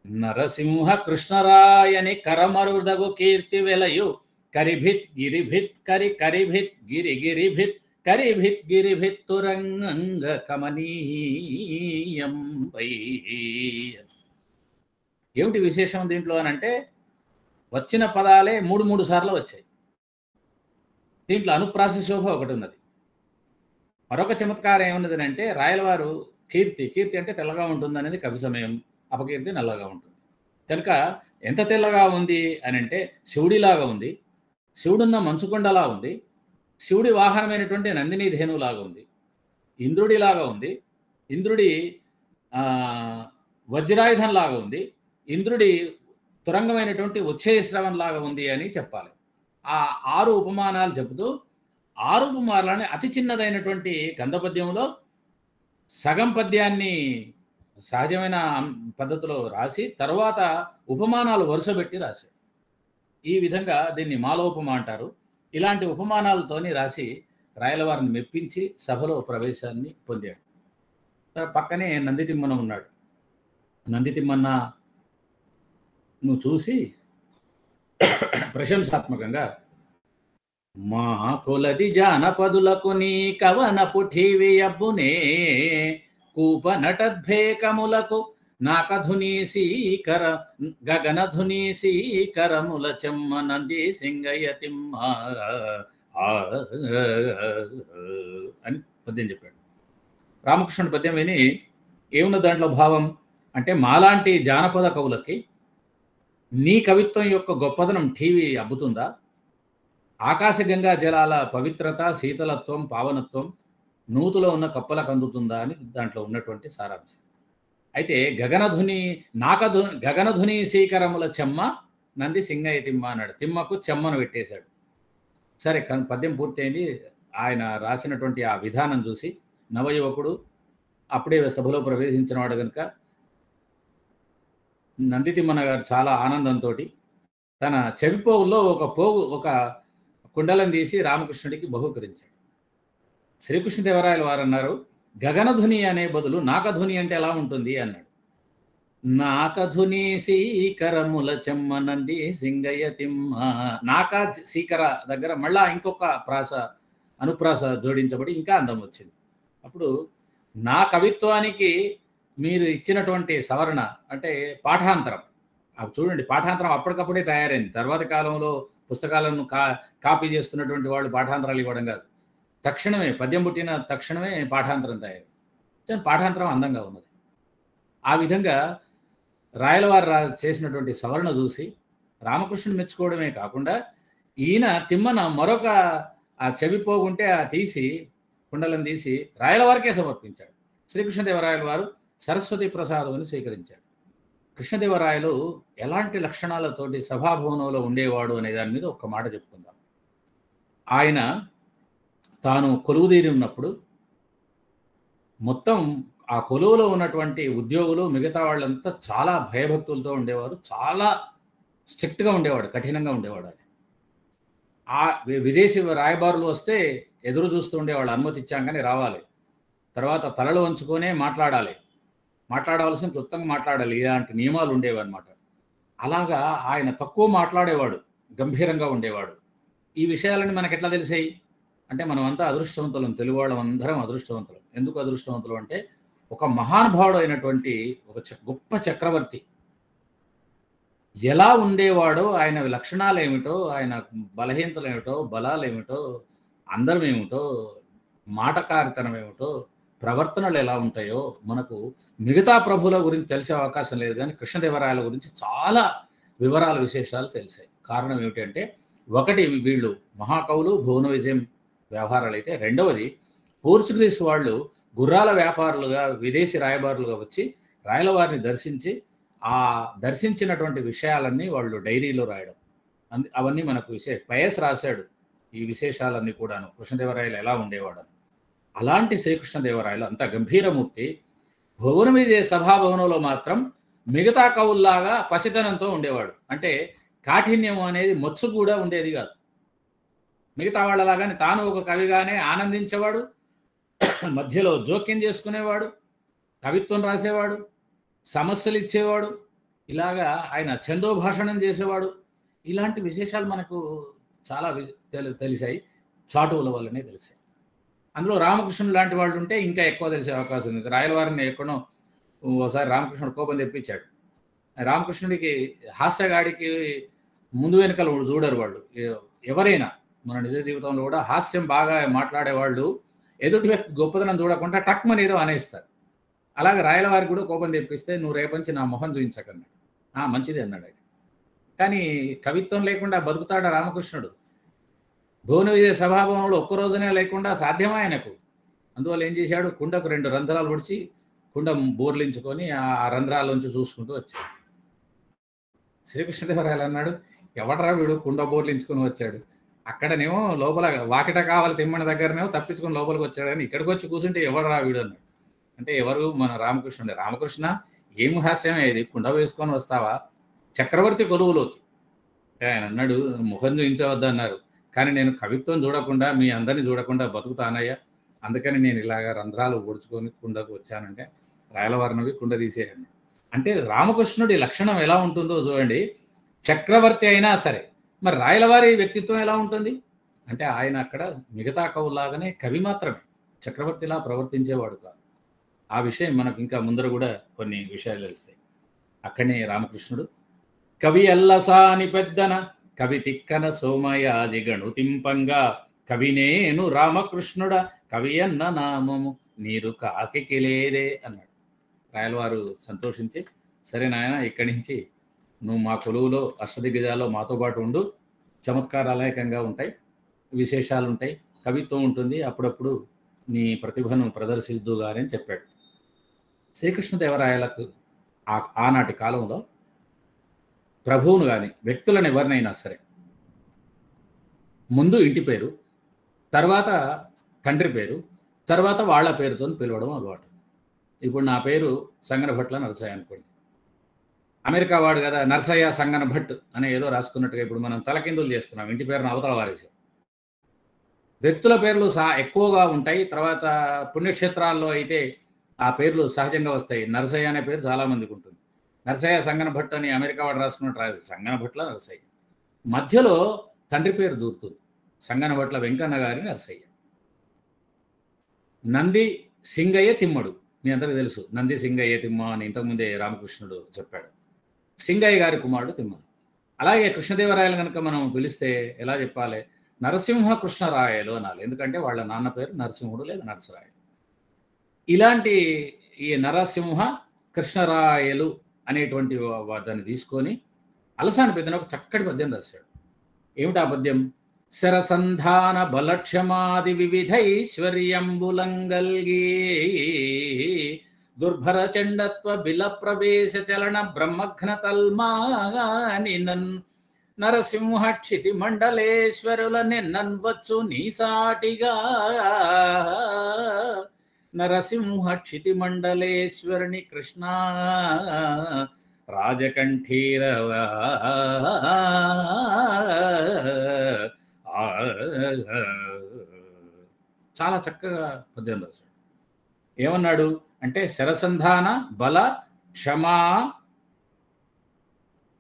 C: నరసింహ కృష్ణరాయని కరమరుదగు కీర్తి వెలయు కరిభిత్ గిరిభిత్ కరిభిత్ గిరిభిత్ కరిభిత్ గిరిభిత్ తురంగ కమనీయం. ఏమిటి విశేషం దీంట్లో అని అంటే, వచ్చిన పదాలే 3 సార్లు వచ్చాయి. దీంట్లో అనుప్రాస శోభ ఒకటి ఉన్నది. మరొక చమత్కారం ఏమున్నది అంటే, రాయలవారు కీర్తి అంటే తెల్లగా ఉంటుంది అనేది కవి సమయం, అపకీర్తి నల్లగా ఉంటుంది. కనుక ఎంత తెల్లగా ఉంది అని అంటే, శివుడిలాగా ఉంది, శివుడున్న మంచుకొండలా ఉంది, శివుడి వాహనమైనటువంటి నందిని ధేనులాగా ఉంది, ఇంద్రుడిలాగా ఉంది, ఇంద్రుడి వజ్రాయుధంలాగా ఉంది, ఇంద్రుడి తురంగమైనటువంటి ఉచ్ఛయశ్రవంలాగా ఉంది అని చెప్పాలి. ఆ 6 ఉపమానాలు చెబుతూ 6 ఉపమానాలని అతి చిన్నదైనటువంటి గంధపద్యంలో సగం పద్యాన్ని సహజమైన పద్ధతిలో రాసి తర్వాత ఉపమానాలు వరుసపెట్టి రాశారు. ఈ విధంగా దీన్ని మాలోపమ అంటారు. ఇలాంటి ఉపమానాలతోని రాసి రాయలవారిని మెప్పించి సభలో ప్రవేశాన్ని పొందాడు. పక్కనే నందితిమ్మన ఉన్నాడు. నందితిమ్మన్న నువ్వు చూసి ప్రశంసాత్మకంగా, మా కొలది జానపదులకు నీ కవన పుఠివి అబ్బునే కూప నటద్భేకములకు నాకధుని సీకర గగనధుని సీకరముల చెమ్మ నంది సింగయ్య తిమ్మ అని పద్యం చెప్పాడు. రామకృష్ణుడి పద్యం విని ఏమున్న దాంట్లో భావం అంటే, మాలాంటి జానపద కవులకి నీ కవిత్వం యొక్క గొప్పదనం టీవీ అబ్బుతుందా? ఆకాశగంగా జలాల పవిత్రత, శీతలత్వం, పావనత్వం నూతులో ఉన్న కప్పలకు అందుతుందా అని దాంట్లో ఉన్నటువంటి సారాంశం. అయితే గగనధుని శీకరముల చెమ్మ నంది సింగయ్య తిమ్మ అన్నాడు. తిమ్మకు చెమ్మను పెట్టేశాడు. సరే, పద్యం పూర్తయింది. ఆయన రాసినటువంటి ఆ విధానం చూసి నవయువకుడు, అప్పుడే సభలో ప్రవేశించిన వాడు కనుక నందితిమ్మన గారు చాలా ఆనందంతో తన చెవిపోగుల్లో ఒక కుండలం తీసి రామకృష్ణుడికి బహుకరించాడు. శ్రీకృష్ణదేవరాయల వారు అన్నారు, గగనధుని అనే బదులు నాకధుని అంటే ఎలా ఉంటుంది అన్నాడు. నాకధుని సీకరముల చెమ్మ నంది సింగయ్య తిమ్మ. నాక సీకర దగ్గర మళ్ళా ఇంకొక అనుప్రాస జోడించబడి ఇంకా అందం వచ్చింది. అప్పుడు నా కవిత్వానికి మీరు ఇచ్చినటువంటి సవరణ అంటే పాఠాంతరం, అవి చూడండి, పాఠాంతరం అప్పటికప్పుడే తయారైంది. తర్వాత కాలంలో పుస్తకాలను కాపీ చేస్తున్నటువంటి వాళ్ళు పాఠాంతరాలు ఇవ్వడం కాదు, తక్షణమే పద్యం పుట్టిన తక్షణమే పాఠాంతరం తయారైంది. పాఠాంతరం అందంగా ఉన్నది. ఆ విధంగా రాయలవారు చేసినటువంటి సవరణ చూసి రామకృష్ణుని మెచ్చుకోవడమే కాకుండా ఈయన తిమ్మన మరొక ఆ చెవిపోగుంటే ఆ కుండలను తీసి రాయలవారికే సమర్పించాడు. శ్రీకృష్ణదేవరాయల వారు సరస్వతి ప్రసాదం అని స్వీకరించాడు. కృష్ణదేవరాయలు ఎలాంటి లక్షణాలతోటి సభాభవనంలో ఉండేవాడు అనే దాని మీద ఒక్క మాట చెప్పుకుందాం. ఆయన తాను కొలువుదీరి ఉన్నప్పుడు మొత్తం ఆ కొలువులో ఉన్నటువంటి ఉద్యోగులు మిగతా వాళ్ళంతా చాలా భయభక్తులతో ఉండేవారు, చాలా స్ట్రిక్ట్గా ఉండేవాడు, కఠినంగా ఉండేవాడు. ఆయన ఆ విదేశీ రాయబారులు వస్తే ఎదురు చూస్తూ ఉండేవాళ్ళు, అనుమతి ఇచ్చాం కానీ రావాలి, తర్వాత తలలు వంచుకొనే మాట్లాడవలసిన క్లుప్తంగా మాట్లాడాలి, ఇలాంటి నియమాలు ఉండేవి అన్నమాట. అలాగా ఆయన తక్కువ మాట్లాడేవాడు, గంభీరంగా ఉండేవాడు. ఈ విషయాలని మనకు ఎట్లా తెలిసాయి అంటే, మనం అంతా అదృష్టవంతులం, తెలుగు వాళ్ళం అందరం అదృష్టవంతులం. ఎందుకు అదృష్టవంతులు అంటే, ఒక మహానుభావుడు అయినటువంటి ఒక గొప్ప చక్రవర్తి ఎలా ఉండేవాడో, ఆయన లక్షణాలు ఏమిటో, ఆయన బలహీనతలు ఏమిటో, బలాలు ఏమిటో, అందరం ఏమిటో, మాటకారితనం ఏమిటో, ప్రవర్తనలు ఎలా ఉంటాయో మనకు మిగతా ప్రభువుల గురించి తెలిసే అవకాశం లేదు, కానీ కృష్ణదేవరాయల గురించి చాలా వివరాలు విశేషాలు తెలిసాయి. కారణం ఏమిటంటే, ఒకటి వీళ్ళు మహాకవులు, భువన విజయం వ్యవహారాలు అయితే, రెండవది పోర్చుగీస్ వాళ్ళు గుర్రాల వ్యాపారులుగా, విదేశీ రాయబారులుగా వచ్చి రాయలవారిని దర్శించి ఆ దర్శించినటువంటి విషయాలన్నీ వాళ్ళు డైరీలో రాయడం, అవన్నీ మనకు పయస్ రాశాడు ఈ విశేషాలన్నీ కూడాను, కృష్ణదేవరాయలు ఎలా ఉండేవాడు. అలాంటి శ్రీకృష్ణదేవరాయలు అంత గంభీరమూర్తి భువన విజయ సభాభవనంలో మాత్రం మిగతా కవుల్లాగా పసితనంతో ఉండేవాడు. అంటే కాఠిన్యం అనేది మొచ్చు కూడా ఉండేది కాదు. మిగతా వాళ్ళలాగానే తాను ఒక కవిగానే ఆనందించేవాడు, మధ్యలో జోక్యం చేసుకునేవాడు, కవిత్వం రాసేవాడు, సమస్యలు ఇచ్చేవాడు, ఇలాగా ఆయన ఛందోభాషణం చేసేవాడు. ఇలాంటి విశేషాలు మనకు చాలా తెలిసాయి, చాటువుల వల్లనే తెలిసాయి. అందులో రామకృష్ణుడు లాంటి వాళ్ళు ఉంటే ఇంకా ఎక్కువ తెలిసే అవకాశం ఉంది. రాయలవారిని ఎక్కడో ఒకసారి రామకృష్ణుడు కోపం తెప్పించాడు. రామకృష్ణుడికి హాస్యగాడికి ముందు వెనుకలు చూడరు వాళ్ళు. ఎవరైనా మన నిజ జీవితంలో కూడా హాస్యం బాగా మాట్లాడేవాళ్ళు ఎదుటి వ్యక్తి గొప్పదనం చూడకుండా టక్మని ఏదో అనేస్తారు. అలాగే రాయలవారికి కూడా కోపం తెప్పిస్తే, నువ్వు రేపంచి నా మొహం చూపించకన్నాడు. మంచిది అన్నాడు ఆయన. కానీ కవిత్వం లేకుండా బతుకుతాడా రామకృష్ణుడు? భువన విజయ సభాభవనంలో ఒక్కరోజునే లేకుండా సాధ్యమా ఆయనకు? అందువల్ల ఏం చేశాడు, కుండకు 2 రంధ్రాలు పొడిచి కుండ బోర్లించుకొని ఆ రంధ్రాల్లోంచి చూసుకుంటూ వచ్చాడు. శ్రీకృష్ణదేవరాయలు అన్నాడు, ఎవడరా వీడు కుండ బోర్లించుకొని వచ్చాడు? అక్కడనేమో లోపల వాకిట కావాలి తిమ్మని దగ్గరనేమో తప్పించుకొని లోపలికి వచ్చాడు, కానీ ఇక్కడికి వచ్చి కూర్చుంటే ఎవడరా వీడు అన్నాడు. అంటే ఎవరు? మన రామకృష్ణుడే. రామకృష్ణ, ఏం హాస్యమే ఇది, కుండ వేసుకొని వస్తావా చక్రవర్తి కొలువులోకి? ఆయన అన్నాడు, ముఖం చూపించవద్దన్నారు, కానీ నేను కవిత్వం చూడకుండా మీ అందరినీ చూడకుండా బతుకుతానయ్యా, అందుకని నేను ఇలాగ రంధ్రాలు ఓడ్చుకొని కుండకు వచ్చానంటే రాయలవారినవి కుండ తీసేయండి. అంటే రామకృష్ణుడి లక్షణం ఎలా ఉంటుందో చూడండి. చక్రవర్తి అయినా సరే, మరి రాయలవారి వ్యక్తిత్వం ఎలా ఉంటుంది అంటే, ఆయన అక్కడ మిగతా కవులాగానే కవి మాత్రమే, చక్రవర్తిలా ప్రవర్తించేవాడు కాదు. ఆ విషయం మనకు ఇంకా ముందర కూడా కొన్ని విషయాలు తెలుస్తాయి. అక్కడనే రామకృష్ణుడు కవి అల్లసాని పెద్దన కవి తిక్కన సోమయాజి గణుతింపంగా కవినేను రామకృష్ణుడ కవి అన్న నామము నీరు కాకి లేదే అన్నాడు. రాయలవారు సంతోషించి, సరే నాయన, ఇక్కడి నుంచి నువ్వు మా కొలువులో అష్టదిగ్గజాల్లో మాతో పాటు ఉండు, చమత్కారాలు అనేకంగా ఉంటాయి, విశేషాలు ఉంటాయి, కవిత్వం ఉంటుంది, అప్పుడప్పుడు నీ ప్రతిభను ప్రదర్శిద్దుగానే చెప్పాడు. శ్రీకృష్ణదేవరాయలకు ఆనాటి కాలంలో ప్రభువును కానీ వ్యక్తులను ఎవరినైనా సరే ముందు ఇంటి పేరు, తర్వాత తండ్రి పేరు, తర్వాత వాళ్ళ పేరుతో పిలవడం అలవాటు. ఇప్పుడు నా పేరు సంగనభట్ల నరసయ్య అనుకోండి, అమెరికా వాడు కదా నరసయ్య సంగనభట్ అనే ఏదో రాసుకున్నట్టుగా ఇప్పుడు మనం తలకిందులు చేస్తున్నాం, ఇంటి పేరును అవతల వారేసాం. వ్యక్తుల పేర్లు ఎక్కువగా ఉంటాయి. తర్వాత పుణ్యక్షేత్రాల్లో అయితే ఆ పేర్లు సహజంగా వస్తాయి. నరసయ్య అనే పేరు చాలామందికి ఉంటుంది. నరసయ్య సంగనభట్ అని అమెరికా వాడు రాసుకున్నట్టు రాదు, సంగనభట్ల నరసయ్య. మధ్యలో తండ్రి పేరు దూరుతుంది, సంగనభట్ల వెంకన్న గారి నరసయ్య. నంది సింగయ్య తిమ్మడు, మీ అందరికీ తెలుసు, నంది సింగయ్య తిమ్మ అని ఇంతకుముందే రామకృష్ణుడు చెప్పాడు. సింగయ్య గారి కుమారుడు తిమ్మడు. అలాగే కృష్ణదేవరాయలు కనుక మనం పిలిస్తే ఎలా చెప్పాలి, నరసింహ కృష్ణరాయలు అనాలి, ఎందుకంటే వాళ్ళ నాన్న పేరు నరసింహుడు లేదా నరసరాయలు. ఇలాంటి ఈ నరసింహ కృష్ణరాయలు అనేటువంటి దాన్ని తీసుకొని అలసాని పెద్దన ఒక చక్కటి పద్యం రాశాడు. ఏమిటా పద్యం? శరసంధాన బలక్షమాది వివిధైశ్వర్యంబులంగల్గి దుర్భర చండత్వ బిల ప్రవేశ చలన బ్రహ్మఘ్న తల్మాని నరసింహ క్షితి మండలేశ్వరుల నిన్నన్వచ్చు నీసాటిగా నరసింహ క్షితి మండలేశ్వరుని కృష్ణ రాజకంఠీరవ. చాలా చక్కగా పద్యం రాశాడు. ఏమన్నాడు అంటే, శరసంధాన బల క్షమా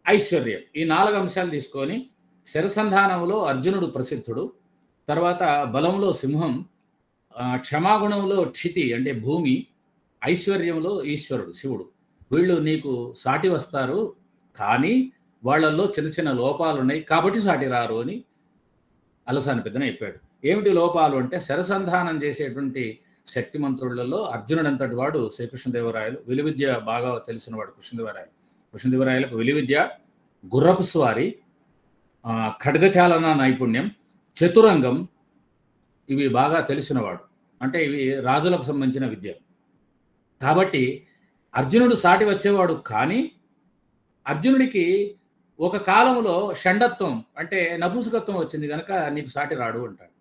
C: ఐశ్వర్యం, ఈ 4 అంశాలు తీసుకొని, శరసంధానంలో అర్జునుడు ప్రసిద్ధుడు, తర్వాత బలంలో సింహం, క్షమాగుణంలో క్షితి అంటే భూమి, ఐశ్వర్యంలో ఈశ్వరుడు శివుడు. వీళ్ళు నీకు సాటి వస్తారు, కానీ వాళ్ళల్లో చిన్న చిన్న లోపాలు ఉన్నాయి కాబట్టి సాటి రారు అని అలసాని పెద్దన చెప్పాడు. ఏమిటి లోపాలు అంటే శరసంధానం చేసేటువంటి శక్తిమంతులలో అర్జునుడంతటి వాడు శ్రీకృష్ణదేవరాయలు, విలువిద్య బాగా తెలిసినవాడు కృష్ణదేవరాయలు. కృష్ణదేవరాయలకు విలువిద్య, గుర్రపు స్వారీ, ఖడ్గచాలన నైపుణ్యం, చతురంగం ఇవి బాగా తెలిసినవాడు. అంటే ఇవి రాజులకు సంబంధించిన విద్య. కాబట్టి అర్జునుడు సాటి వచ్చేవాడు. కానీ అర్జునుడికి ఒక కాలంలో షండత్వం అంటే నపుంసకత్వం వచ్చింది కనుక నీకు సాటి రాడు అంటాడు.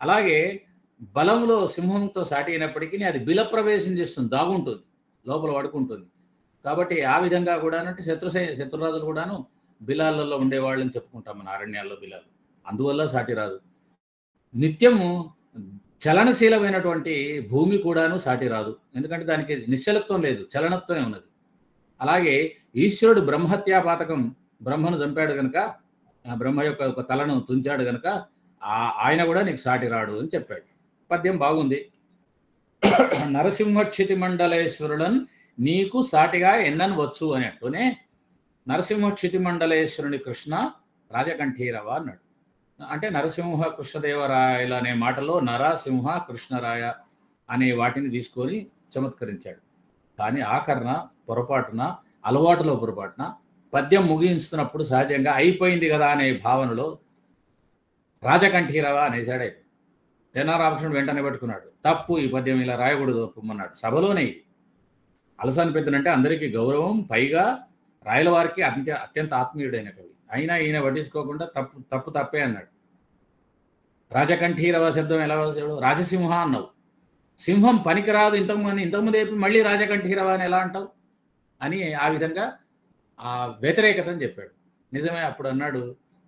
C: అలాగే బలంలో సింహంతో సాటి అయినప్పటికీ అది బిల ప్రవేశం చేస్తుంది, దాగుంటుంది, లోపల పడుకుంటుంది. కాబట్టి ఆ విధంగా కూడా అంటే శత్రురాజులు కూడాను బిలాలలో ఉండేవాళ్ళని చెప్పుకుంటాం మన అరణ్యాల్లో బిలాలు. అందువల్ల సాటి రాదు. నిత్యము చలనశీలమైనటువంటి భూమి కూడాను సాటి రాదు. ఎందుకంటే దానికి నిశ్చలత్వం లేదు, చలనత్వమే ఉన్నది. అలాగే ఈశ్వరుడు బ్రహ్మహత్యాపాతకం, బ్రహ్మను చంపాడు కనుక, బ్రహ్మ యొక్క ఒక తలను తుంచాడు కనుక ఆయన కూడా నీకు సాటి రాడు అని చెప్పాడు. పద్యం బాగుంది. నరసింహక్షితి మండలేశ్వరులను నీకు సాటిగా ఎన్ననవచ్చు అని అంటూనే నరసింహక్షితి మండలేశ్వరుని కృష్ణ రాజకంఠీరవ అన్నాడు. అంటే నరసింహ కృష్ణదేవరాయలు అనే మాటలో నరసింహ కృష్ణరాయ అనే వాటిని తీసుకొని చమత్కరించాడు. కానీ ఆఖరణ పొరపాటున, అలవాటులో పొరపాటున పద్యం ముగించుతున్నప్పుడు సహజంగా అయిపోయింది కదా అనే భావనలో రాజకంఠీరవ అనేసాడు. తెనారామకృష్ణుడు వెంటనే పట్టుకున్నాడు. తప్పు, ఈ పద్యం ఇలా రాయకూడదు ఒప్పుమన్నాడు. సభలోనే ఇది. అలసాని పెద్దనంటే అందరికీ గౌరవం, పైగా రాయల వారికి అత్యంత ఆత్మీయుడైన కవి. అయినా ఈయన పట్టించుకోకుండా తప్పే అన్నాడు. రాజకంఠీరవ శబ్దం ఎలా వచ్చాడు? రాజసింహ అన్నావు, సింహం పనికిరాదు, ఇంతకుముందు మళ్ళీ రాజకంఠీరవ అని ఎలా అంటావు అని ఆ విధంగా ఆ వ్యతిరేకతని చెప్పాడు. నిజమే. అప్పుడు అన్నాడు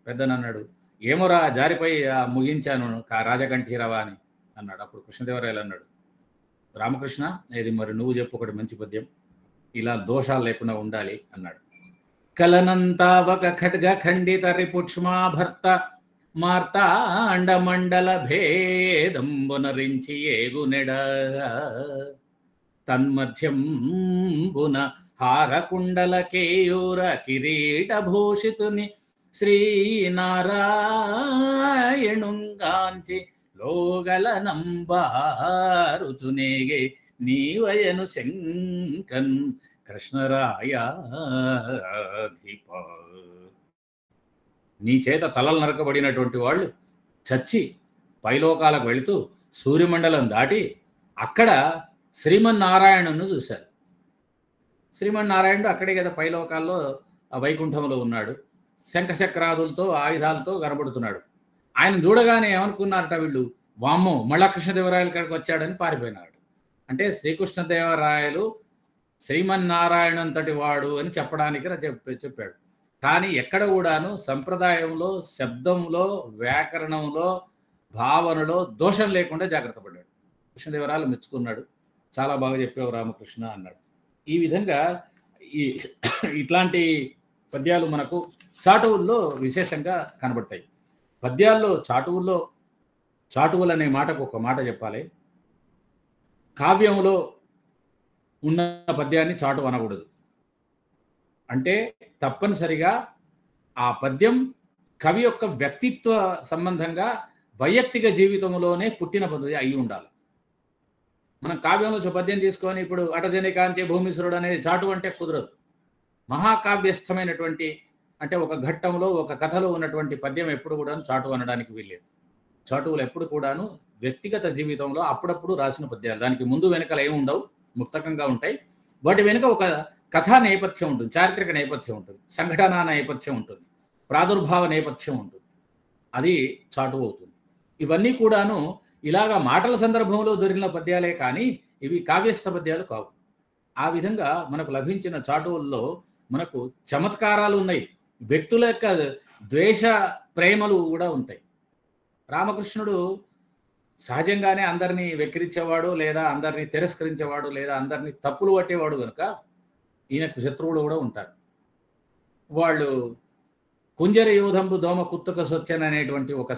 C: పెద్దనన్నాడు, ఏమోరా జారిపై ముగించాను రాజకంఠీరవ అని అన్నాడు. అప్పుడు కృష్ణదేవరాయలు అన్నాడు, రామకృష్ణ ఇది మరి నువ్వు చెప్పు ఒకటి మంచి పద్యం, ఇలా దోషాలు లేకుండా ఉండాలి అన్నాడు. కలనంతావక ఖడ్గ ఖండిత రిపుక్ష్మా భర్త మార్తాండ మండల భేదంబునరించి ఏగునెడ తన్మధ్యంబున హారకుండల కేయూర కిరీట భూషితుని శ్రీనారాయణుంగాంచి లోగల నంబారుచునేగే నీవయను శంకన్ కృష్ణరాయాధిప. నీ చేత తలలు నరకబడినటువంటి వాళ్ళు చచ్చి పైలోకాలకు వెళుతూ సూర్యమండలం దాటి అక్కడ శ్రీమన్నారాయణును చూశారు. శ్రీమన్నారాయణుడు అక్కడే కదా పైలోకాల్లో వైకుంఠంలో ఉన్నాడు. శంఖచక్రాదులతో ఆయుధాలతో కనబడుతున్నాడు. ఆయన చూడగానే ఏమనుకున్నారట వీళ్ళు, వామ్మో మళ్ళా కృష్ణదేవరాయలు ఇక్కడికి వచ్చాడని పారిపోయినాడు. అంటే శ్రీకృష్ణదేవరాయలు శ్రీమన్నారాయణ అంతటి వాడు అని చెప్పడానికి చెప్పాడు. కానీ ఎక్కడ కూడాను సంప్రదాయంలో, శబ్దంలో, వ్యాకరణంలో, భావనలో దోషం లేకుండా జాగ్రత్త పడ్డాడు. కృష్ణదేవరాయలు మెచ్చుకున్నాడు. చాలా బాగా చెప్పావు రామకృష్ణ అన్నాడు. ఈ విధంగా ఇట్లాంటి పద్యాలు మనకు చాటువుల్లో విశేషంగా కనబడతాయి. పద్యాల్లో చాటువులు అనే మాటకు ఒక మాట చెప్పాలి. కావ్యంలో ఉన్న పద్యాన్ని చాటువు అనకూడదు. అంటే తప్పనిసరిగా ఆ పద్యం కవి యొక్క వ్యక్తిత్వ సంబంధంగా వైయక్తిక జీవితంలోనే పుట్టిన పద్ధతి అయి ఉండాలి. మనం కావ్యంలో పద్యం తీసుకొని ఇప్పుడు అటజనికాంతి భూమిశ్వరుడు అనేది చాటు అంటే కుదరదు. మహాకావ్యస్థమైనటువంటి అంటే ఒక ఘట్టంలో, ఒక కథలో ఉన్నటువంటి పద్యం ఎప్పుడు కూడా చాటు అనడానికి వీల్లేదు. చాటువులు ఎప్పుడు కూడాను వ్యక్తిగత జీవితంలో అప్పుడప్పుడు రాసిన పద్యాలు. దానికి ముందు వెనకలు ఏమి ఉండవు, ముక్తకంగా ఉంటాయి. వాటి వెనుక ఒక కథా నేపథ్యం ఉంటుంది, చారిత్రక నేపథ్యం ఉంటుంది, సంఘటన నేపథ్యం ఉంటుంది, ప్రాదుర్భావ నేపథ్యం ఉంటుంది. అది చాటు అవుతుంది. ఇవన్నీ కూడాను ఇలాగా మాటల సందర్భంలో దొరికిన పద్యాలే కానీ ఇవి కావ్యస్థ పద్యాలు కావు. ఆ విధంగా మనకు లభించిన చాటువుల్లో మనకు చమత్కారాలు ఉన్నాయి, వ్యక్తుల యొక్క ద్వేష ప్రేమలు కూడా ఉంటాయి. రామకృష్ణుడు సహజంగానే అందరినీ వెక్కిరించేవాడు, లేదా అందరినీ తిరస్కరించేవాడు, లేదా అందరినీ తప్పులు పట్టేవాడు కనుక ఈయనకు శత్రువులు కూడా ఉంటారు. వాళ్ళు కుంజర యూధంబు దోమ కుత్తుక సొచ్చన అనేటువంటి ఒక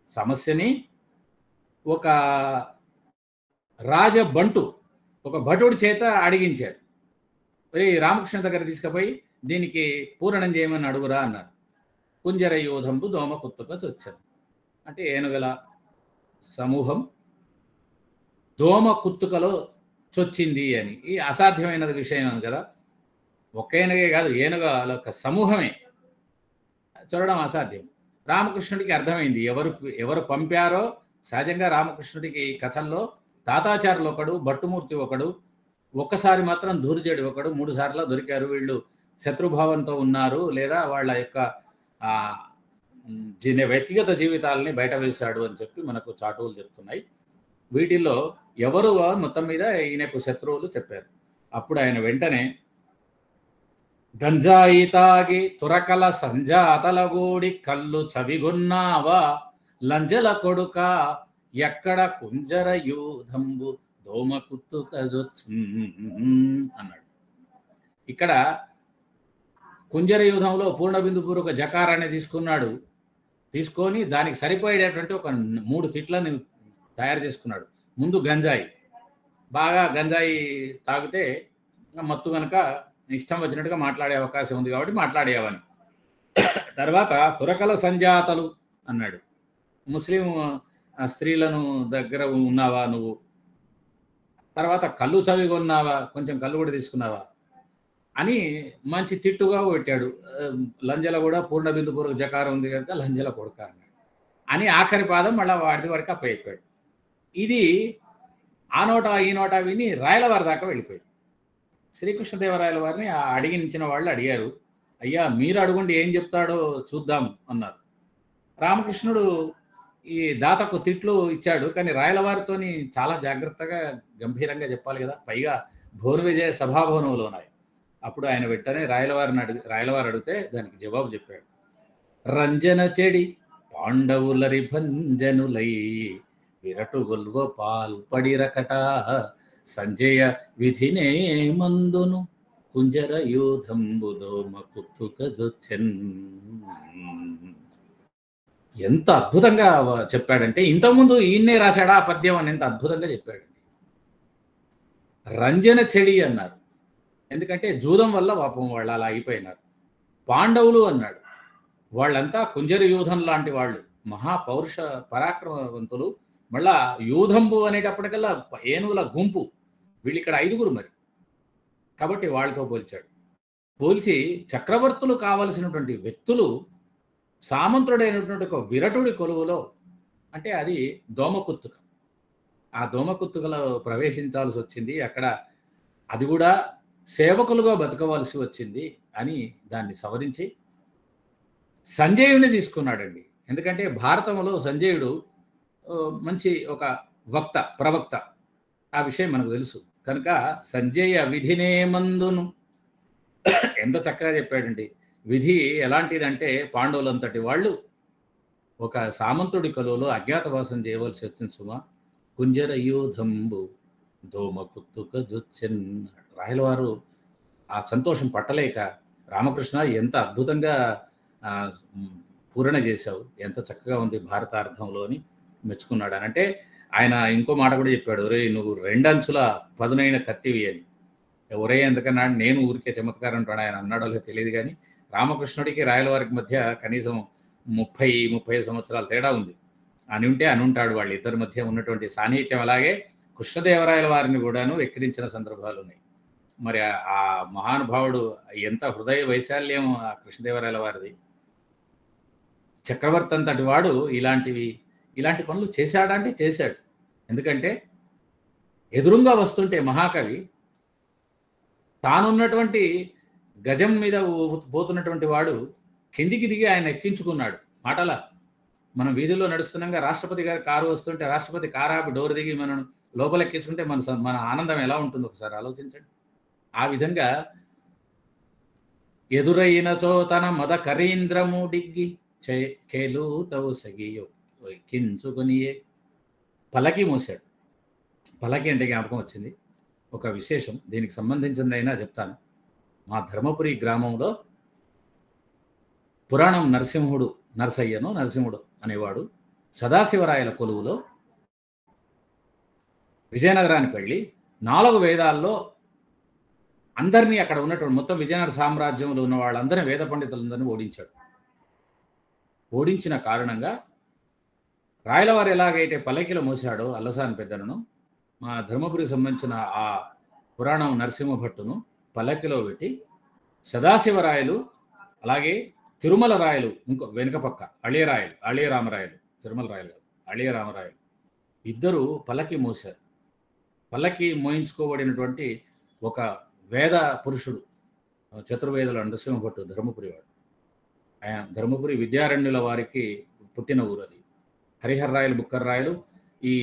C: సమస్యని ఒక రాజబంటు ఒక భటుడి చేత అడిగించారు. రామకృష్ణ దగ్గర తీసుకుపోయి దీనికి పూరణం చేయమని అడుగురా అన్నారు. కుంజరయూధంబు దోమ కుత్తుక చొచ్చెను. అంటే ఏనుగల సమూహం దోమ కుత్తుకలో చొచ్చింది అని. ఈ అసాధ్యమైనది విషయం కదా. ఒక్క ఏనుగే కాదు, ఏనుగల యొక్క సమూహమే చూడడం అసాధ్యం. రామకృష్ణుడికి అర్థమైంది ఎవరు పంపారో. సహజంగా రామకృష్ణుడికి కథల్లో తాతాచారులు ఒకడు, భట్టుమూర్తి ఒకడు, ఒక్కసారి మాత్రం ధూర్జడి ఒకడు, 3 సార్లు దొరికారు. వీళ్ళు శత్రుభావంతో ఉన్నారు, లేదా వాళ్ళ యొక్క వ్యక్తిగత జీవితాలని బయట వేశాడు అని చెప్పి మనకు చాటువులు చెప్తున్నాయి. వీటిల్లో ఎవరు మొత్తం మీద ఈయనకు శత్రువులు చెప్పారు. అప్పుడు ఆయన వెంటనే గంజాయి తాగి తురకల సంజాతలగూడి కళ్ళు చవిగొన్నావా లంజల కొడుక ఎక్కడ కుంజర యూధంబు దోమ కుత్తుకజొచ్చు అన్నాడు. ఇక్కడ కుంజర యూధంలో పూర్ణబిందుపూర్వక జకారాన్ని తీసుకొని దానికి సరిపోయేటటువంటి ఒక 3 తిట్లను తయారు చేసుకున్నాడు. ముందు గంజాయి, బాగా గంజాయి తాగితే మత్తు కనుక ఇష్టం వచ్చినట్టుగా మాట్లాడే అవకాశం ఉంది కాబట్టి మాట్లాడేవని. తర్వాత తురకల సంజాతలు అన్నాడు. ముస్లిం స్త్రీలను దగ్గర ఉన్నావా నువ్వు? తర్వాత కళ్ళు చవిగొన్నావా, కొంచెం కళ్ళు కూడా తీసుకున్నావా అని మంచి తిట్టుగా పెట్టాడు. లంజల కూడా పూర్ణబిందుపూర్వక జకారం ఉంది కనుక లంజల కొడుక అన్నాడు. అని ఆఖరి పాదం మళ్ళీ వాడికి అప్పచెప్పాడు. ఇది ఆ నోట ఈ నోట విని రాయలవారి దాకా వెళ్ళిపోయింది. శ్రీకృష్ణదేవరాయల వారిని అడిగించిన వాళ్ళు అడిగారు, అయ్యా మీరు అడుగుండి ఏం చెప్తాడో చూద్దాం అన్నారు. రామకృష్ణుడు ఈ దాతకు తిట్లు ఇచ్చాడు, కానీ రాయలవారితోని చాలా జాగ్రత్తగా గంభీరంగా చెప్పాలి కదా. పైగా భువన విజయ సభాభవనంలో ఉన్నాయి. అప్పుడు ఆయన వెంటనే రాయలవారు అడిగితే దానికి జవాబు చెప్పాడు. రంజన చెడి పాండవులరి భంజనులై విరటు గొల్వ పాల్పడిరకట సంజయ విధినే మందును కుంజర యూధంబు దోమ కుత్తుకజొచ్చెన్. ఎంత అద్భుతంగా చెప్పాడంటే, ఇంతకుముందు ఈయన్నే రాశాడా ఆ పద్యం అని ఎంత అద్భుతంగా చెప్పాడండి. రంజన చెడి అన్నారు, ఎందుకంటే జూదం వల్ల పాపం వాళ్ళు అలా అయిపోయినారు. పాండవులు అన్నాడు, వాళ్ళంతా కుంజర యూధం లాంటి వాళ్ళు, మహాపౌరుష పరాక్రమవంతులు. మళ్ళా యూధంబు అనేటప్పటికల్లా ఏనుగుల గుంపు, వీళ్ళు ఇక్కడ 5గురు మరి, కాబట్టి వాళ్ళతో పోల్చి చక్రవర్తులు కావలసినటువంటి వ్యక్తులు సామంతుడైనటువంటి ఒక విరటుడి కొలువులో, అంటే అది దోమకుత్తుక, ఆ దోమకుత్తుకలో ప్రవేశించాల్సి వచ్చింది. అక్కడ అది కూడా సేవకులుగా బతకవలసి వచ్చింది అని దాన్ని సవరించి సంజయుడిని తీసుకున్నాడండి. ఎందుకంటే భారతంలో సంజయుడు మంచి ఒక ప్రవక్త, ఆ విషయం మనకు తెలుసు కనుక సంజయ విధినే మందును ఎంత చక్కగా చెప్పాడండి. విధి ఎలాంటిదంటే పాండవులంతటి వాళ్ళు ఒక సామంతుడి కొలువులో అజ్ఞాతవాసం చేయవలసి వచ్చింది సుమా. కుంజర యూధంబు దోమ కుత్తుకజొచ్చెన్. రాయలవారు ఆ సంతోషం పట్టలేక, రామకృష్ణ ఎంత అద్భుతంగా పూరణ చేశావు, ఎంత చక్కగా ఉంది భారతార్థంలో అని మెచ్చుకున్నాడు. అని అంటే ఆయన ఇంకో మాట కూడా చెప్పాడు, ఒరే నువ్వు 2 అంచుల పదునైన కత్తివి అని. ఒరే ఎందుకన్నాడు, నేను ఊరికే చమత్కారం అంటాడు ఆయన అన్నాడో తెలియదు, కానీ రామకృష్ణుడికి రాయలవారికి మధ్య కనీసం 30-35 సంవత్సరాల తేడా ఉంది. అని ఉంటాడు. వాళ్ళిద్దరి మధ్య ఉన్నటువంటి సాన్నిహిత్యం. అలాగే కృష్ణదేవరాయల వారిని కూడాను వెక్కిరించిన సందర్భాలు ఉన్నాయి. మరి ఆ మహానుభావుడు ఎంత హృదయ వైశాల్యం ఆ కృష్ణదేవరాయల వారిది. చక్రవర్తి అంతటి వాడు ఇలాంటి పనులు చేశాడా అంటే చేశాడు. ఎందుకంటే ఎదురుగా వస్తుంటే మహాకవి తానున్నటువంటి గజం మీద పోతున్నటువంటి వాడు కిందికి దిగి ఆయన ఎక్కించుకున్నాడు. మాటలా మనం వీధిలో నడుస్తున్నాగా రాష్ట్రపతి గారి కారు వస్తుంటే రాష్ట్రపతి కారు ఆపి డోర్ దిగి మనం లోపల ఎక్కించుకుంటే మన ఆనందం ఎలా ఉంటుందో ఒకసారి ఆలోచించండి. ఆ విధంగా ఎదురైనచో తన మద కరీంద్రము డిగ్గి కేలుతవు సగియో ఎక్కించుకునియే పలకి మోసాడు. పలకి అంటే జ్ఞాపకం వచ్చింది ఒక విశేషం, దీనికి సంబంధించిందైనా చెప్తాను. మా ధర్మపురి గ్రామంలో పురాణం నరసింహుడు అనేవాడు సదాశివరాయల కొలువులో విజయనగరానికి వెళ్ళి 4 వేదాల్లో అందరినీ, అక్కడ ఉన్నటువంటి మొత్తం విజయనగర సామ్రాజ్యంలో ఉన్న వాళ్ళందరినీ, వేద పండితులందరినీ ఓడించాడు. ఓడించిన కారణంగా రాయలవారు ఎలాగైతే పల్లకిలో మోసాడో అల్లసాని పెద్దలను, మా ధర్మపురికి సంబంధించిన ఆ పురాణం నరసింహభట్టును పల్లకిలో పెట్టి సదాశివరాయలు, అలాగే తిరుమల రాయలు, ఇంకో వెనుక పక్క అళియ రామరాయలు, తిరుమల రాయలు కాదు, అళియ రామరాయలు ఇద్దరు పల్లకి మోశారు. పల్లకి మోయించుకోబడినటువంటి ఒక వేద పురుషుడు, చతుర్వేదుల నరసింహభట్టు ధర్మపురి వాడు. ఆయన ధర్మపురి విద్యారణ్యుల వారికి పుట్టిన ఊరు అది. హరిహర్రాయలు, బుక్కర్రాయలు ఈ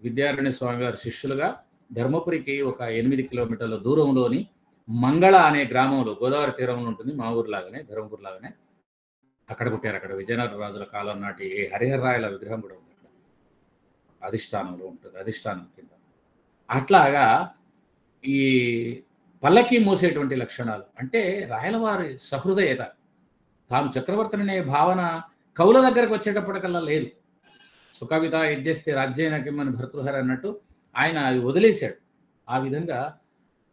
C: విద్యారణ్య స్వామి వారి శిష్యులుగా ధర్మపురికి ఒక 8 కిలోమీటర్ల దూరంలోని మంగళ అనే గ్రామంలో, గోదావరి తీరంలో ఉంటుంది, మా ఊరిలాగానే, ధర్మపురి లాగానే, అక్కడ పుట్టారు. అక్కడ విజయనగర రాజుల కాలం నాటి హరిహర్రాయల విగ్రహం కూడా ఉంది, అధిష్టానంలో ఉంటుంది, అధిష్టానం కింద. అట్లాగా ఈ పల్లకి మోసేటువంటి లక్షణాలు అంటే రాయలవారి సహృదయత, తాను చక్రవర్తిని భావన కవుల దగ్గరకు వచ్చేటప్పటికల్లా లేదు. సుకవిత యజ్ఞస్తే రాజ్యైనకిమ్మని భర్తృహరి అన్నట్టు ఆయన అది వదిలేశాడు. ఆ విధంగా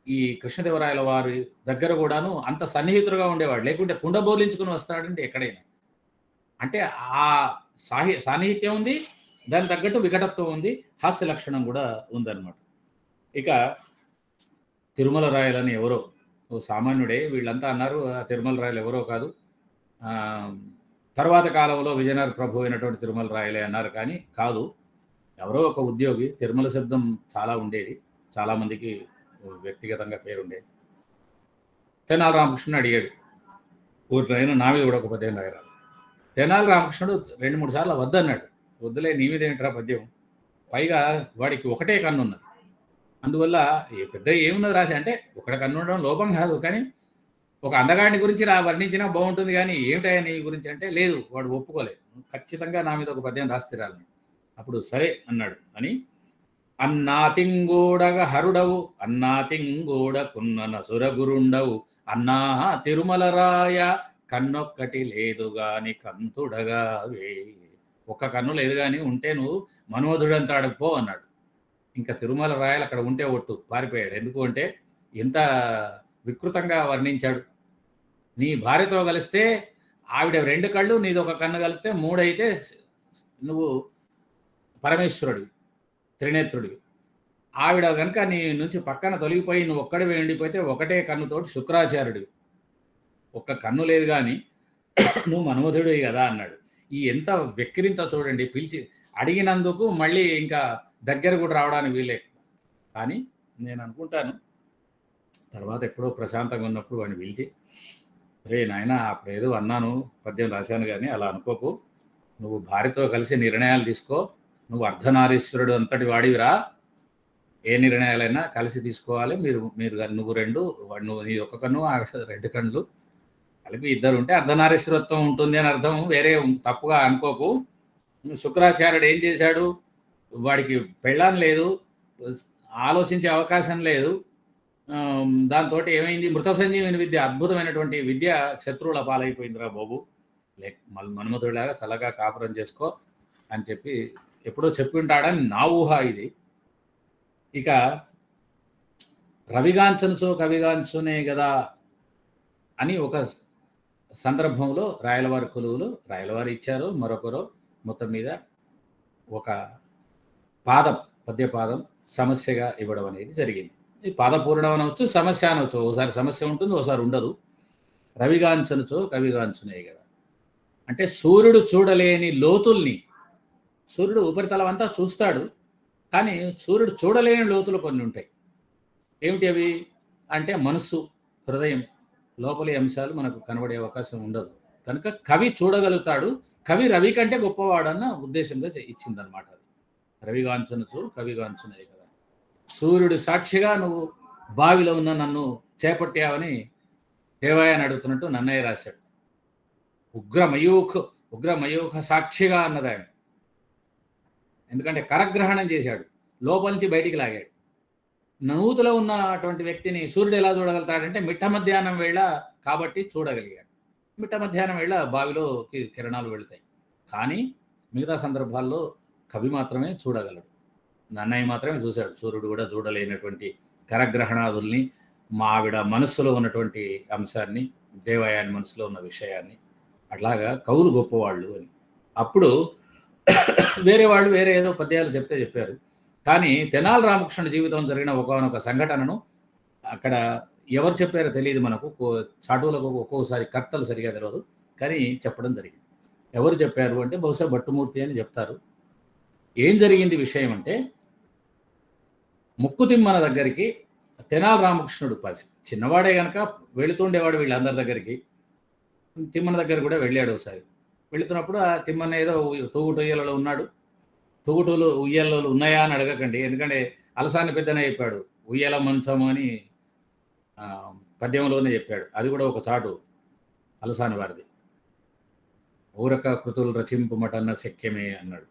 C: ఈ కృష్ణదేవరాయల వారి దగ్గర కూడాను అంత సన్నిహితులుగా ఉండేవాడు. లేకుంటే కుండ బోర్లించుకుని వస్తాడంటే ఎక్కడైనా. అంటే ఆ సాన్నిహిత్యం ఉంది, దానికి తగ్గట్టు వికటత్వం ఉంది, హాస్య లక్షణం కూడా ఉందన్నమాట. ఇక తిరుమల రాయలని ఎవరో ఓ సామాన్యుడే, వీళ్ళంతా అన్నారు ఆ తిరుమల రాయలు ఎవరో కాదు, తర్వాత కాలంలో విజయనగర ప్రభు అయినటువంటి తిరుమల రాయలే అన్నారు. కానీ కాదు, ఎవరో ఒక ఉద్యోగి. తిరుమల శబ్దం చాలా ఉండేది, చాలామందికి వ్యక్తిగతంగా పేరుండేది. తెనాలి రామకృష్ణుడు అడిగాడు, పూర్తయిన నా మీద కూడా ఒక పద్యం రాయరాదు. తెనాలి రామకృష్ణుడు 2-3 సార్లు వద్దన్నాడు. వద్దులే, నీ మీద ఏంట్రా పద్యం, పైగా వాడికి ఒకటే కన్ను ఉన్నది, అందువల్ల పెద్ద ఏమున్నది రాసి అంటే ఒకటి కన్ను ఉండడం లోపం కాదు, కానీ ఒక అందగాడిని గురించి వర్ణించినా బాగుంటుంది, కానీ ఏమిటయ్యా నీ గురించి అంటే లేదు, వాడు ఒప్పుకోలేదు, ఖచ్చితంగా నా మీద ఒక పద్యం రాసిరాలని. అప్పుడు సరే అన్నాడు. అని అన్నా తింగోడగ హరుడవు, అన్నా తింగోడ కున్న సురగురుండవు, అన్నా తిరుమల రాయ కన్నొక్కటి లేదు గాని కంతుడగా వే. ఒక్క కన్ను లేదు కానీ ఉంటే నువ్వు మనోధుడంతా అడగపో అన్నాడు. ఇంకా తిరుమల రాయలు అక్కడ ఉంటే ఒట్టు పారిపోయాడు. ఎందుకు అంటే ఎంత వికృతంగా వర్ణించాడు. నీ భార్యతో కలిస్తే ఆవిడ 2 కళ్ళు, నీది ఒక కన్ను కలిస్తే 3 అయితే నువ్వు పరమేశ్వరుడివి, త్రినేత్రుడివి. ఆవిడ కనుక నీ నుంచి పక్కన తొలగిపోయి నువ్వు ఒక్కడివి ఎండిపోతే ఒకటే కన్నుతోటి శుక్రాచార్యుడివి. ఒక్క కన్ను లేదు కానీ నువ్వు మన్మధుడివి కదా అన్నాడు. ఈ ఎంత వెక్కిరింత చూడండి, పిలిచి అడిగినందుకు మళ్ళీ ఇంకా దగ్గర కూడా రావడానికి వీలే. కానీ నేను అనుకుంటాను తర్వాత ఎప్పుడో ప్రశాంతంగా ఉన్నప్పుడు వాడిని పిలిచి, రే నాయన అప్పుడేదో అన్నాను, పద్యం రాశాను, కానీ అలా అనుకోకు, నువ్వు భార్యతో కలిసి నిర్ణయాలు తీసుకో, నువ్వు అర్ధనారీశ్వరుడు అంతటి వాడివిరా, ఏ నిర్ణయాలైనా కలిసి తీసుకోవాలి, నువ్వు 2, నువ్వు నీ ఒక కన్ను, 2 కళ్ళు కలిపి 2 ఉంటే అర్ధనారీశ్వరత్వం ఉంటుంది అని అర్థం, వేరే తప్పుగా అనుకోకు. శుక్రాచార్యుడు ఏం చేశాడు, వాడికి పెళ్ళాం లేదు, ఆలోచించే అవకాశం లేదు, దాంతో ఏమైంది, మృత సంజీవిని విద్య, అద్భుతమైనటువంటి విద్య శత్రువుల పాలైపోయిందిరా బాబు, మన్మధుడిలాగా చల్లగా కాపురం చేసుకో అని చెప్పి ఎప్పుడో చెప్పి ఉంటాడని నా ఊహ ఇది. ఇక రవిగాంచనుచో కవిగాంచునే కదా అని ఒక సందర్భంలో రాయలవారి కొలువులు రాయలవారి ఇచ్చారు, మరొకరు మొత్తం మీద ఒక పాదం, పద్యపాదం సమస్యగా ఇవ్వడం అనేది జరిగింది. ఈ పాదపూర్ణం అనవచ్చు, సమస్య అనవచ్చు. ఒకసారి సమస్య ఉంటుంది, ఒకసారి ఉండదు. రవిగాంచనుచో కవిగాంచునే కదా అంటే సూర్యుడు చూడలేని లోతుల్ని, సూర్యుడు ఉపరితలం అంతా చూస్తాడు, కానీ సూర్యుడు చూడలేని లోతులు కొన్ని ఉంటాయి. ఏమిటి అవి అంటే మనస్సు, హృదయం, లోపలి అంశాలు మనకు కనబడే అవకాశం ఉండదు. కనుక కవి చూడగలుగుతాడు. కవి రవి కంటే గొప్పవాడన్న ఉద్దేశంగా ఇచ్చిందనమాట. అది రవిగాంచనుచు కవిగాంచునే కదా. సూర్యుడు సాక్షిగా నువ్వు బావిలో ఉన్న నన్ను చేపట్టావని దేవాయని అడుగుతున్నట్టు నన్నయ్య రాశాడు. ఉగ్రమయూఖ సాక్షిగా అన్నది ఆయన. ఎందుకంటే కరగ్రహణం చేశాడు, లోపల నుంచి బయటికి లాగాడు. నూతులో ఉన్నటువంటి వ్యక్తిని సూర్యుడు ఎలా చూడగలుగుతాడంటే మిట్ట మధ్యాహ్నం వేళ కాబట్టి చూడగలిగాడు. మిట్ట మధ్యాహ్నం వేళ బావిలోకి కిరణాలు వెళుతాయి, కానీ మిగతా సందర్భాల్లో కవి మాత్రమే చూడగలడు. నన్నయ్య మాత్రమే చూశాడు. సూర్యుడు కూడా చూడలేనటువంటి కరగ్రహణాదుల్ని, మా ఆవిడ మనస్సులో ఉన్నటువంటి అంశాన్ని, దేవాయాని మనసులో ఉన్న విషయాన్ని. అట్లాగా కవులు గొప్పవాళ్ళు అని. అప్పుడు వేరే వాళ్ళు వేరే ఏదో పద్యాలు చెప్తే చెప్పారు. కానీ తెనాలి రామకృష్ణుడి జీవితంలో జరిగిన ఒకానొక సంఘటనను అక్కడ ఎవరు చెప్పారో తెలియదు మనకు. చాటువులకు ఒక్కొక్కసారి కర్తలు సరిగా తెలియదు, కానీ చెప్పడం జరిగింది. ఎవరు చెప్పారు అంటే బహుశా భట్టుమూర్తి అని చెప్తారు. ఏం జరిగింది విషయం అంటే, ముక్కుతిమ్మన దగ్గరికి తెనాలి రామకృష్ణుడు చిన్నవాడే కనుక వెళుతుండేవాడు వీళ్ళందరి దగ్గరికి. తిమ్మన దగ్గర కూడా వెళ్ళాడు ఒకసారి. వెళుతున్నప్పుడు ఆ తిమ్మన్న ఏదో తూగుటు ఉయ్యలలో ఉన్నాడు. తూగుటులు ఉయ్యలలో ఉన్నాయా అని అడగకండి, ఎందుకంటే అలసాని పెద్దనే చెప్పాడు. ఉయ్యల మంచము అని పద్యంలోనే చెప్పాడు. అది కూడా ఒక చాటు అలసాని వారిది. ఊరక కృతులు రచింపుమటన్న శక్యమే అన్నాడు.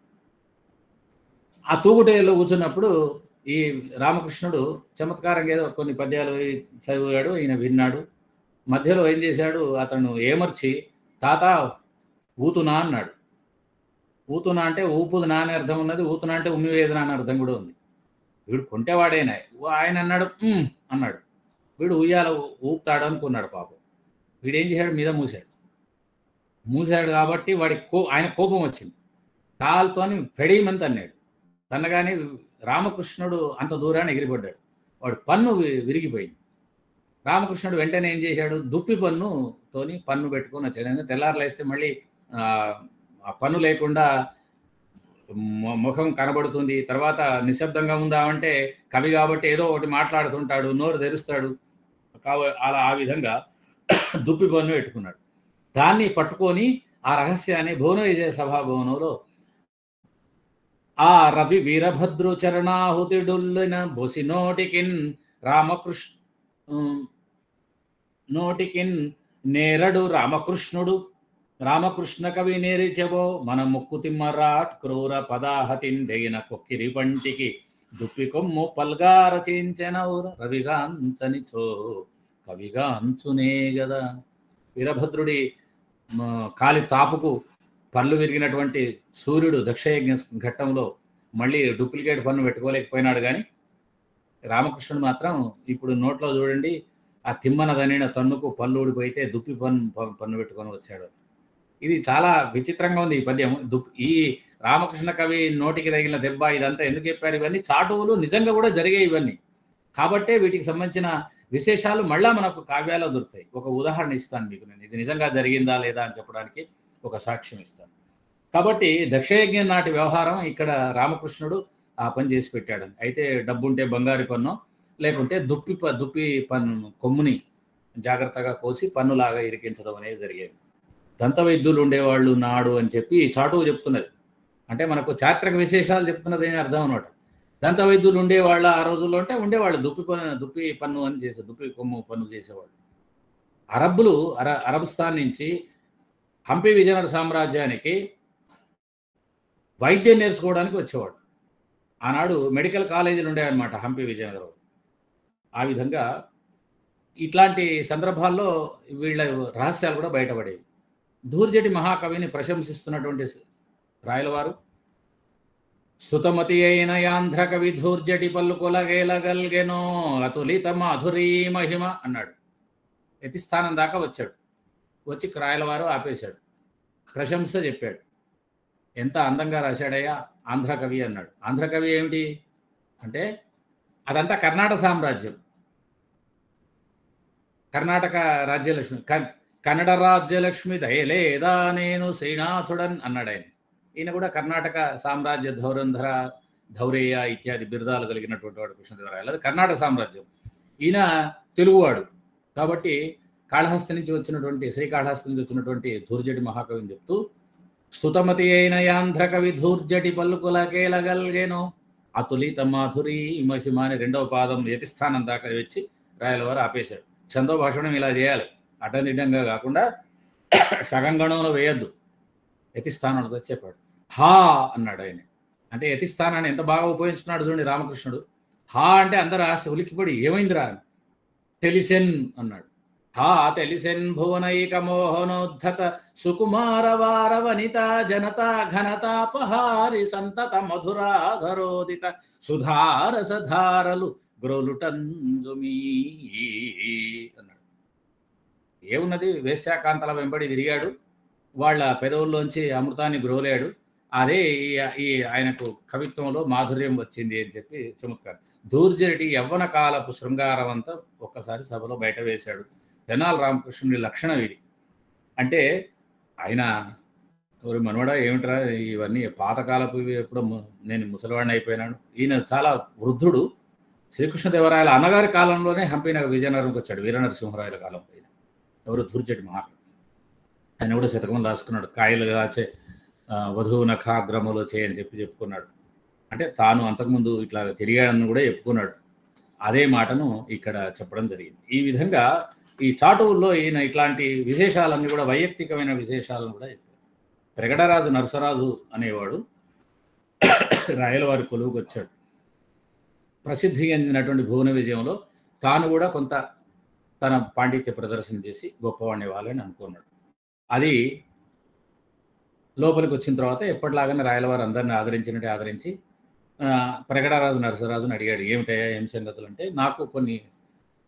C: ఆ తూగుటేలో కూర్చున్నప్పుడు ఈ రామకృష్ణుడు చమత్కారంగా ఏదో కొన్ని పద్యాలు చదివాడు. ఈయన విన్నాడు. మధ్యలో ఏం చేశాడు, అతను ఏమర్చి తాత ఊతునా అన్నాడు. ఊతునా అంటే ఊపుదునా అని అర్థం ఉన్నది, ఊతునా అంటే ఉమ్మివేదన అని అర్థం కూడా ఉంది. వీడు కొంటేవాడైనా ఆయన అన్నాడు అన్నాడు. వీడు ఉయ్యాల ఊపుతాడు అనుకున్నాడు పాపం. వీడేం చేశాడు, మీద మూసాడు కాబట్టి ఆయన కోపం వచ్చింది. కాలుతోని పెడేయమంత అన్నాడు. తన్నగానే రామకృష్ణుడు అంత దూరాన్ని ఎగిరిపడ్డాడు. వాడు పన్ను విరిగిపోయింది. రామకృష్ణుడు వెంటనే ఏం చేశాడు, దుప్పి పన్నుతోని పన్ను పెట్టుకుని వచ్చాడు. తెల్లారులేస్తే మళ్ళీ ఆ పన్ను లేకుండా ముఖం కనబడుతుంది. తర్వాత నిశ్శబ్దంగా ఉందామంటే కవి కాబట్టి ఏదో ఒకటి మాట్లాడుతుంటాడు, నోరు తెరుస్తాడు. అలా ఆ విధంగా దుప్పి పన్ను పెట్టుకున్నాడు. దాన్ని పట్టుకొని ఆ రహస్యాన్ని భువన విజయ సభాభవనంలో ఆ రవి వీరభద్రు చరణాహుతిడుల్లిన బొసి నోటికిన్ నోటికిన్ నేరడు రామకృష్ణ కవి నేరిచెవో మన ముక్కుతిమ్మరాట్ క్రూర పదాహతిండెగిన కొక్కిరి పంటికి దుప్పి కొమ్ము పల్గా రచించెనౌర రవిగాంచనిచో కవిగా అంచునే గదా. వీరభద్రుడి కాలి తాపుకు పళ్ళు విరిగినటువంటి సూర్యుడు దక్షయజ్ఞ ఘట్టంలో మళ్ళీ డూప్లికేట్ పన్ను పెట్టుకోలేకపోయినాడు. కానీ రామకృష్ణుడు మాత్రం ఇప్పుడు నోట్లో చూడండి, ఆ తిమ్మన దనిన తన్నుకు పళ్ళు ఊడిపోయితే దుప్పి పన్ను పెట్టుకొని వచ్చాడు. ఇది చాలా విచిత్రంగా ఉంది ఈ పద్యం. ఈ రామకృష్ణ కవి నోటికి తగిలిన దెబ్బ ఇదంతా ఎందుకు చెప్పారు? ఇవన్నీ చాటువులు నిజంగా కూడా జరిగాయి ఇవన్నీ. కాబట్టే వీటికి సంబంధించిన విశేషాలు మళ్ళా మనకు కావ్యాల్లో దొరుకుతాయి. ఒక ఉదాహరణ ఇస్తాను మీకు నేను, ఇది నిజంగా జరిగిందా లేదా అని చెప్పడానికి ఒక సాక్ష్యం ఇస్తాను. కాబట్టి దక్షయజ్ఞం నాటి వ్యవహారం ఇక్కడ రామకృష్ణుడు ఆ పని చేసి పెట్టాడని. అయితే డబ్బుంటే బంగారు పన్ను, లేకుంటే దుప్పి పన్ను కొమ్ముని జాగ్రత్తగా కోసి పన్నులాగా ఇరికించడం అనేది జరిగేది. దంతవైద్యులు ఉండేవాళ్ళు నాడు అని చెప్పి చాటువు చెప్తున్నది. అంటే మనకు చారిత్రక విశేషాలు చెప్తున్నది అని అర్థం అనమాట. దంతవైద్యులు ఉండేవాళ్ళు ఆ రోజుల్లో అంటే ఉండేవాళ్ళు. దుప్పి పన్ను అని చేసే దుప్పి కొమ్ము పన్ను చేసేవాళ్ళు. అరబిస్తాన్ నుంచి హంపి విజయనగర సామ్రాజ్యానికి వైద్యం నేర్చుకోవడానికి వచ్చేవాడు. ఆనాడు మెడికల్ కాలేజీలు ఉండేవన్నమాట హంపి విజయనగరం. ఆ విధంగా ఇట్లాంటి సందర్భాల్లో వీళ్ళ రహస్యాలు కూడా బయటపడేవి. ధూర్జటి మహాకవిని ప్రశంసిస్తున్నటువంటి రాయలవారు, సుతమతి అయిన యాంధ్ర కవి ధూర్జటి పల్లుకొలగేలగల్గెనో అతులిత మాధురీ మహిమ అన్నాడు. యతిస్థానం దాకా వచ్చాడు. వచ్చి రాయలవారు ఆపేశాడు, ప్రశంస చెప్పాడు. ఎంత అందంగా రాశాడయ్యా ఆంధ్ర కవి అన్నాడు. ఆంధ్ర కవి ఏమిటి అంటే అదంతా కర్ణాటక సామ్రాజ్యం, కర్ణాటక రాజ్యలక్ష్మి, కన్నడ రాజ్యలక్ష్మి దయలేదా నేను శ్రీనాథుడన్ అన్నాడు ఆయన. ఈయన కూడా కర్ణాటక సామ్రాజ్య ధౌరంధర ధౌరేయ ఇత్యాది బిరుదాలు కలిగినటువంటి వాడు కృష్ణదేవరాయలు. అది కర్ణాటక సామ్రాజ్యం. ఈయన తెలుగువాడు కాబట్టి కాళహస్తి నుంచి వచ్చినటువంటి శ్రీకాళహస్తి నుంచి వచ్చినటువంటి ధూర్జటి మహాకవిని చెప్తూ, స్తుతమతి అయిన యాంధ్ర కవి ధూర్జటి పల్లుకులకేలగల్గెనో అతులిత మాధురీ మహిమ అని రెండవ పాదం యతిస్థానం దాకా వచ్చి రాయలవారు ఆపేశాడు. ఛందో భాషణం ఇలా చేయాలి, అడ్డందిడ్డంగా కాకుండా సగం గణంలో వేయద్దు. యతిస్థానంలో చెప్పాడు. హా అన్నాడు ఆయన. అంటే యతిస్థానాన్ని ఎంత బాగా ఉపయోగించుకున్నాడు చూడండి రామకృష్ణుడు. హా అంటే అందరూ ఆస్తి ఉలిక్కిపడి ఏమైందిరా అని. తెలిసెన్ అన్నాడు. హా తెలిసెన్ భువనైక మోహనోద్ధత సుకుమార వార వనిత జనతా ఘనతాపహారి సంతత మధురాధరోదిత సుధారసధారలు గ్రోలుటంజుమీ అన్నాడు. ఏమున్నది, వేశ్యాకాంతల వెంబడి తిరిగాడు. వాళ్ళ పెదవుల్లోంచి అమృతాన్ని గ్రోలేడు. అదే ఈ ఆయనకు కవిత్వంలో మాధుర్యం వచ్చింది అని చెప్పి చమత్కారం. దూర్జటి యవ్వన కాలపు శృంగారం అంతా ఒక్కసారి సభలో బయట వేశాడు. తెనాలి రామకృష్ణుడి లక్షణం ఇది. అంటే ఆయన మనవడా ఏమిట్రా ఇవన్నీ పాతకాలపు ఇవి, ఎప్పుడో నేను ముసలివాడిని అయిపోయినాను. ఈయన చాలా వృద్ధుడు. శ్రీకృష్ణదేవరాయల అన్నగారి కాలంలోనే హంపి విజయనగరంకి వచ్చాడు, వీరనరసింహరాయల కాలంలో. ఎవరు దూర్జటి మహాత్ముడు. ఆయన కూడా శతకం రాసుకున్నాడు. కాయలు కాచే వధువు నఖాగ్రములు చేయని చెప్పుకున్నాడు. అంటే తాను అంతకుముందు ఇట్లా తిరిగాడని కూడా చెప్పుకున్నాడు. అదే మాటను ఇక్కడ చెప్పడం జరిగింది. ఈ విధంగా ఈ చాటువుల్లో ఈయన ఇట్లాంటి విశేషాలన్నీ కూడా వైయక్తికమైన విశేషాలను కూడా చెప్పారు. ప్రగడరాజు నరసరాజు అనేవాడు రాయలవారి కొలువుకు వచ్చాడు. ప్రసిద్ధి చెందినటువంటి భువన విజయంలో తాను కూడా కొంత తన పాండిత్య ప్రదర్శన చేసి గొప్పవాడిని ఇవ్వాలని అనుకున్నాడు. అది లోపలికి వచ్చిన తర్వాత ఎప్పటిలాగానే రాయలవారు అందరిని ఆదరించినట్టు ఆదరించి ప్రగడరాజు నరసరాజుని అడిగాడు, ఏమిటయ్యా ఏం సంగతులు అంటే, నాకు కొన్ని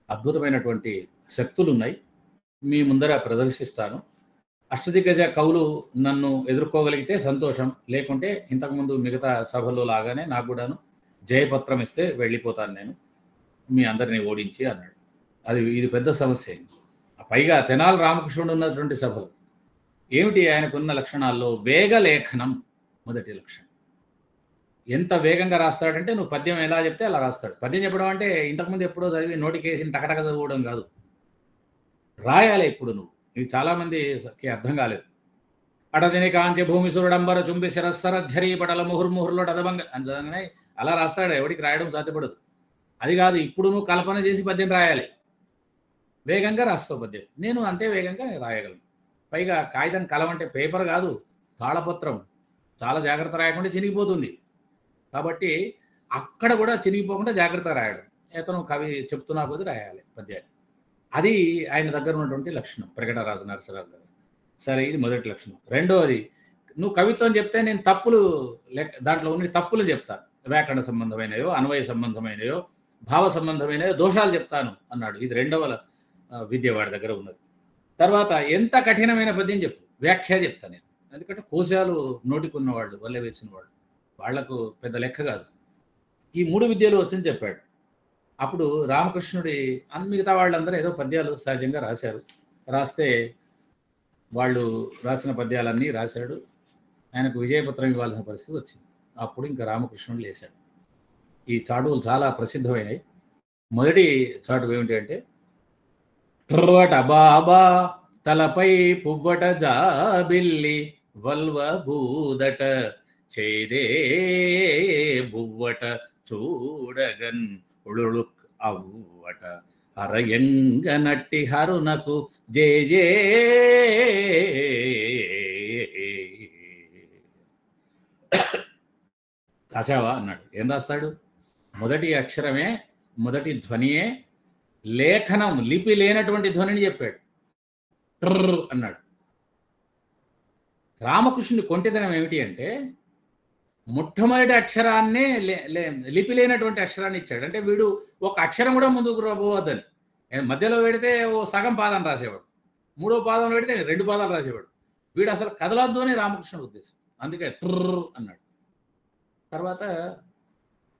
C: అద్భుతమైనటువంటి శక్తులు ఉన్నాయి, మీ ముందర ప్రదర్శిస్తాను. అష్టదిగ్గజ కవులు నన్ను ఎదుర్కోగలిగితే సంతోషం, లేకుంటే ఇంతకుముందు మిగతా సభలో లాగానే నాకు కూడాను జయపత్రం ఇస్తే వెళ్ళిపోతాను నేను మీ అందరినీ ఓడించి అన్నాడు. ఇది పెద్ద సమస్య. పైగా తెనాలి రామకృష్ణుడు ఉన్నటువంటి సభలు ఏమిటి ఆయనకున్న లక్షణాల్లో వేగలేఖనం మొదటి లక్షణం. ఎంత వేగంగా రాస్తాడంటే నువ్వు పద్యం ఎలా చెప్తే అలా రాస్తాడు. పద్యం చెప్పడం అంటే ఇంతకుముందు ఎప్పుడో చదివి నోటికేసి టకటక చదవడం కాదు, రాయాలి. ఇప్పుడు నువ్వు ఇది చాలామందికి అర్థం కాలేదు. అటజని కాంచె భూమి సురడంబర చుంబి శిరస్సరఝరీ పటల ముహుర్ముహుర్లో అదభంగ అని చదవగానే అలా రాస్తాడు. ఎవడికి రాయడం సాధ్యపడదు. అది కాదు, ఇప్పుడు నువ్వు కల్పన చేసి పద్యం రాయాలి. వేగంగా రాస్తావు పద్యం. నేను అంతే వేగంగా రాయగలను. పైగా కాగితం కలం అంటే పేపర్ కాదు, తాళపత్రం. చాలా జాగ్రత్త రాయకుండా చినిగిపోతుంది. కాబట్టి అక్కడ కూడా చినిగిపోకుండా జాగ్రత్త రాయడం. ఇతను కవి చెప్తున్నా కొద్ది రాయాలి పద్యాన్ని. అది ఆయన దగ్గర ఉన్నటువంటి లక్షణం ప్రగడరాజు నరసరాజు గారు. సరే, ఇది మొదటి లక్షణం. రెండవది, నువ్వు కవిత్వం చెప్తే నేను తప్పులు దాంట్లో ఉన్న తప్పులు చెప్తాను. వ్యాకరణ సంబంధమైనయో, అన్వయ సంబంధమైనయో, భావ సంబంధమైనయో దోషాలు చెప్తాను అన్నాడు. ఇది రెండవ విద్య వాడి దగ్గర ఉన్నది. తర్వాత ఎంత కఠినమైన పద్యం చెప్పు, వ్యాఖ్య చెప్తాను నేను. ఎందుకంటే కోశాలు నోటికున్నవాళ్ళు, వల్లె వేసిన వాళ్ళు, వాళ్లకు పెద్ద లెక్క కాదు. ఈ 3 విద్యలు వచ్చని చెప్పాడు. అప్పుడు రామకృష్ణుడి మిగతా వాళ్ళందరూ ఏదో పద్యాలు సహజంగా రాశారు. రాస్తే వాళ్ళు రాసిన పద్యాలన్నీ రాశాడు. ఆయనకు విజయపత్రం ఇవ్వాల్సిన పరిస్థితి వచ్చింది. అప్పుడు ఇంకా రామకృష్ణుడు లేశాడు. ఈ చాటువులు చాలా ప్రసిద్ధమైనవి. మొదటి చాటువు ఏమిటి అంటే, పువ్వట బాబా తలపై పువ్వట జాబిల్లి వల్వ బూదట చేదే బువ్వట చూడగన్ ఉళుళుక్ అవ్వట అరయంగ నట్టి హరునకు జే జే. రాశావా అన్నాడు. ఏం రాస్తాడు? మొదటి అక్షరమే, మొదటి ధ్వనియే లేఖనం, లిపి లేనటువంటి ధ్వనిని చెప్పాడు. ట్రర్ అన్నాడు. రామకృష్ణుడి కొంటిదనం ఏమిటి అంటే, మొట్టమొదటి అక్షరాన్నే లిపి లేనటువంటి అక్షరాన్ని ఇచ్చాడు. అంటే వీడు ఒక అక్షరం కూడా ముందుకు పోవద్దని. మధ్యలో పెడితే ఓ సగం పాదం రాసేవాడు, 3వ పాదంలో పెడితే 2 పాదాలు రాసేవాడు. వీడు అసలు కదలొద్దు అని రామకృష్ణుడి ఉద్దేశం. అందుకే ట్రర్ అన్నాడు. తర్వాత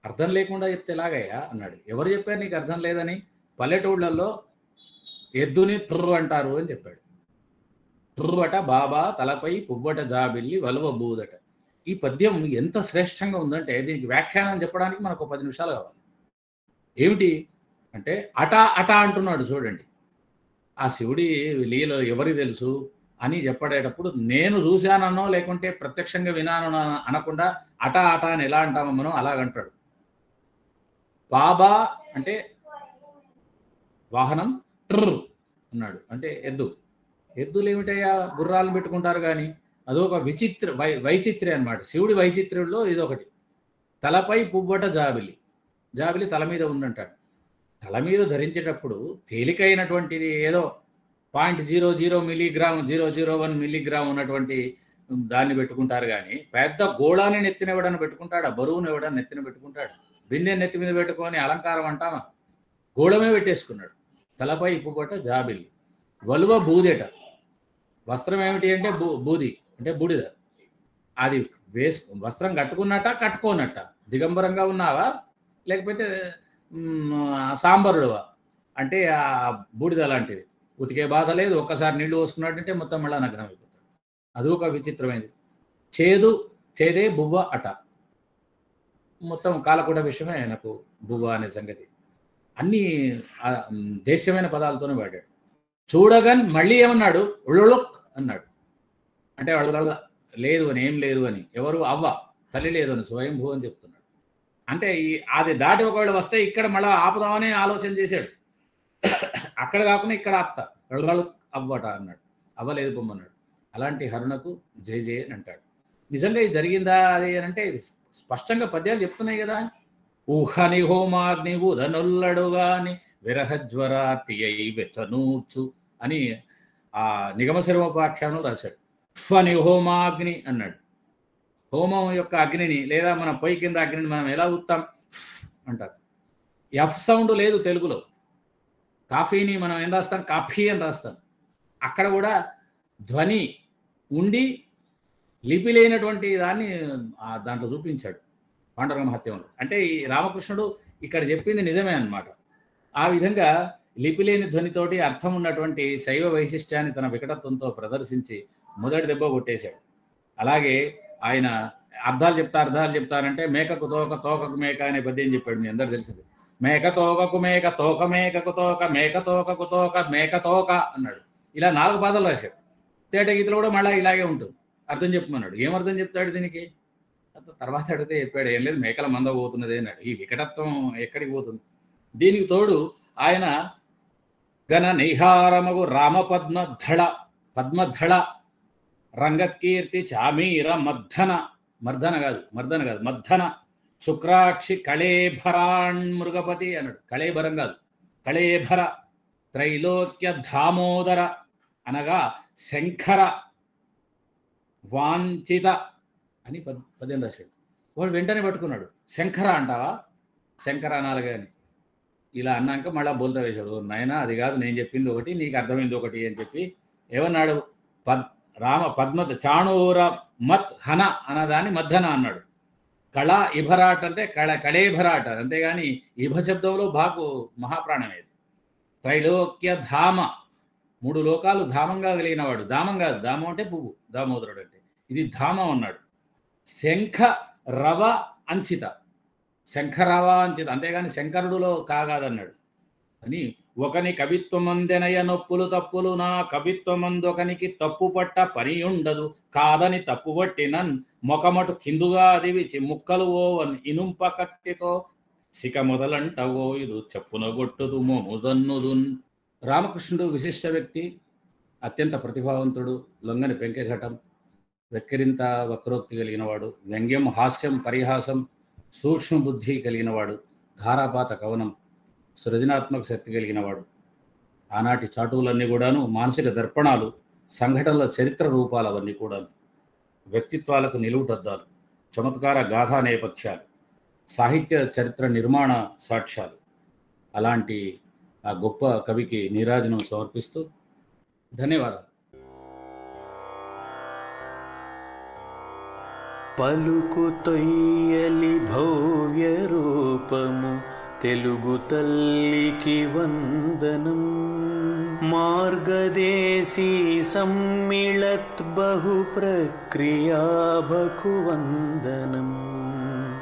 C: అర్థం లేకుండా చెప్తే ఎలాగయ్యా అన్నాడు. ఎవరు చెప్పారు నీకు అర్థం లేదని? పల్లెటూళ్ళల్లో ఎద్దుని ట్రర్ అంటారు అని చెప్పాడు. ట్రుర్వట బాబా తలపై పువ్వట జాబిల్లి వలువ బూదట. ఈ పద్యం ఎంత శ్రేష్టంగా ఉందంటే దీనికి వ్యాఖ్యానం చెప్పడానికి మనకు 10 నిమిషాలు కావాలి. ఏమిటి అంటే, అటా అటా అంటున్నాడు చూడండి. ఆ శివుడి లీల ఎవరికి తెలుసు అని చెప్పడేటప్పుడు నేను చూశానో లేకుంటే ప్రత్యక్షంగా వినానో అనకుండా అటా అటా అని ఎలా అంటామో మనం అలాగంటాడు. బాబా అంటే వాహనం, ట్రర్ అన్నాడు అంటే ఎద్దు. ఎద్దులు ఏమిటయ్యా, గుర్రాలను పెట్టుకుంటారు కానీ అదొక విచిత్ర వైచిత్రి అనమాట. శివుడి వైచిత్ర్యంలో ఇదొకటి. తలపై పువ్వట జాబిలి, జాబిలి తల మీద ఉందంటాడు. తల మీద ధరించేటప్పుడు తేలికైనటువంటిది ఏదో 0.00 మిల్లీగ్రామ్ 001 మిల్లీగ్రామ్ ఉన్నటువంటి దాన్ని పెట్టుకుంటారు కానీ పెద్ద గోళాన్ని నెత్తిన ఎవడని పెట్టుకుంటాడు, బరువును ఎవడని నెత్తిన పెట్టుకుంటాడు. బిందె నెత్తి మీద పెట్టుకొని అలంకారం అంటామా, గోళమే పెట్టేసుకున్నాడు. తలపై పువ్వట జాబిలి వలువ బూదెట. వస్త్రం ఏమిటి అంటే బూది అంటే బూడిద. అది వస్త్రం కట్టుకోనట్ట, దిగంబరంగా ఉన్నావా లేకపోతే సాంబరుడువా అంటే ఆ బూడిద లాంటిది. ఉతికే బాధ లేదు, ఒక్కసారి నీళ్లు పోసుకున్నట్టంటే మొత్తం మళ్ళా నగ్నం అయిపోతాడు. అది ఒక విచిత్రమైనది. చేదే బువ్వ అట. మొత్తం కాలకూట విషయమే నాకు బువ్వ అనే సంగతి. అన్ని దేశమైన పదాలతోనే వాడాడు. చూడగన్ మళ్ళీ ఏమన్నాడు, ఉళ్ళుక్ అన్నాడు. అంటే వాళ్ళ లేదు అని, ఏం లేదు అని. ఎవరు? అవ్వ, తల్లి లేదు అని, స్వయంభూ అని చెప్తున్నాడు. అంటే అది దాటి ఒకవేళ వస్తే ఇక్కడ మళ్ళీ ఆపుదామని ఆలోచన చేశాడు. అక్కడ కాకుండా ఇక్కడ అత్త అవ్వట అన్నాడు, అవ్వలేదు పొమ్మన్నాడు. అలాంటి హరుణకు జయ జయ అని అంటాడు. నిజంగా ఇది జరిగిందా అది అంటే స్పష్టంగా పద్యాలు చెప్తున్నాయి కదా. ఊహని హోమాగ్ని ఉదనొల్లడుగాని విరహజ్వరార్తి అయి వెచ్చనూర్చు అని ఆ నిగమశర్మోపాఖ్యానం రాశాడు. ఫని హోమాగ్ని అన్నాడు. హోమం యొక్క అగ్నిని లేదా మన పొయ్యి కింద అగ్నిని మనం ఎలా ఊతాం అంటారు. ఎఫ్ సౌండ్ లేదు తెలుగులో. కాఫీని మనం ఏం రాస్తాం, కాఫీ అని రాస్తాం. అక్కడ కూడా ధ్వని ఉండి లిపి లేనటువంటి దాన్ని దాంట్లో చూపించాడు పాండురంగ మహత్యంలో. అంటే ఈ రామకృష్ణుడు ఇక్కడ చెప్పింది నిజమే అన్నమాట. ఆ విధంగా లిపి లేని ధ్వనితోటి అర్థం ఉన్నటువంటి శైవ వైశిష్ట్యాన్ని తన వికటత్వంతో ప్రదర్శించి మొదటి దెబ్బ కొట్టేశాడు. అలాగే ఆయన అర్థాలు చెప్తారంటే మేకకు తోక, తోకకు మేక అనే పద్యం చెప్పాడు. మీ అందరు తెలిసింది. మేక తోకకు మేక, తోక మేకకు తోక, మేక తోకకు తోక, మేక తోక అన్నాడు. ఇలా 4 పాదాలు రాశాడు. తేట గీతలు కూడా మళ్ళీ ఇలాగే ఉంటుంది. అర్థం చెప్పమన్నాడు. ఏం అర్థం చెప్తాడు దీనికి? తర్వాత అడిగితే చెప్పాడు, ఏం లేదు మేకల మంద పోతున్నది అన్నాడు. ఈ వికటత్వం ఎక్కడికి పోతుంది? దీనికి తోడు ఆయన గణ నైహారమగు పద్మధళ రంగత్కీర్తి చామీర మర్దన కాదు శుక్రాక్షి కళేభరాణ్మృగపతి అన్నాడు. కళేభరం కాదు, కళేభర త్రైలోక్య దామోదర అనగా శంకర వాంఛిత అని పద్యం రాశాడు. వాడు వెంటనే పట్టుకున్నాడు. శంకర అంటావా, శంకర అనాలి కానీ. ఇలా అన్నాక మళ్ళా బోల్తా వేశాడు. నాయనా అది కాదు, నేను చెప్పింది ఒకటి, నీకు అర్థమైంది ఒకటి అని చెప్పి ఏమన్నాడు, పద్మ చాణూర మత్ హన అన్నదాన్ని మద్దన అన్నాడు. కళ ఇభరాట్ అంటే కళేభరాట్, అంతేగాని ఇభ శబ్దంలో బాకు మహాప్రాణమేది. త్రైలోక్య ధామ, 3 లోకాలు ధామంగా కలిగినవాడు. ధామం కాదు, ధామం అంటే పువ్వు, దామోదరుడు అంటే. ఇది ధామం అన్నాడు. శంఖ రవ అంచిత, శంఖరవ అంచిత, అంతేగాని శంకరుడులో కాగాదన్నాడు అని. ఒకని కవిత్వమందెనయ నొప్పులు తప్పులు, నా కవిత్వమందొకనికి తప్పు పట్ట పని ఉండదు, కాదని తప్పు పట్టినన్ మొకమటు కిందుగా దివిచి ముక్కలు ఓవన్ ఇనుంప కత్తితో సిక మొదలంటవో ఇది చెప్పునగొట్టుదు మొముదన్నుదున్. రామకృష్ణుడు విశిష్ట వ్యక్తి, అత్యంత ప్రతిభావంతుడు, లొంగని పెంకెఘటం, వెక్కిరింత వక్రోక్తి కలిగినవాడు, వ్యంగ్యం హాస్యం పరిహాసం సూక్ష్మ బుద్ధి కలిగినవాడు, ధారాపాత కవనం సృజనాత్మక శక్తి కలిగినవాడు. ఆనాటి చాటువులన్నీ కూడాను మానసిక దర్పణాలు, సంఘటనల చరిత్ర రూపాలు, అవన్నీ కూడాను వ్యక్తిత్వాలకు నిలువుటద్దాలు, చమత్కార గాథా నేపథ్యాలు, సాహిత్య చరిత్ర నిర్మాణ సాక్ష్యాలు. అలాంటి ఆ గొప్ప కవికి నీరాజనం సమర్పిస్తూ ధన్యవాదాలు.
A: పలుకు తొయ్యలి భవ్య రూపము తెలుగు తల్లికి వందనం. మార్గదేశీ సమ్మిళత్ బహు ప్రక్రియాభకు వందనం.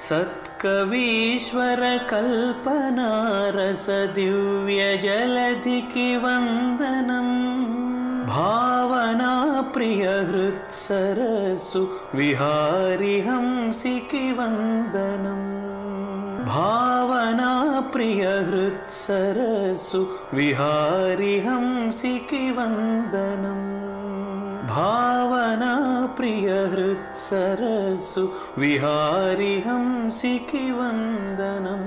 A: సత్కవీశ్వర కల్పనారస దివ్య జలధికి వందనం. భావనా ప్రియ హృత్సరసు విహారి హంసికి వందనం. భావనా ప్రియ హృత్సరసు విహారి హంసికి వందనం. భావనా ప్రియ హృత్సరసు విహారి హంసికి వందనం.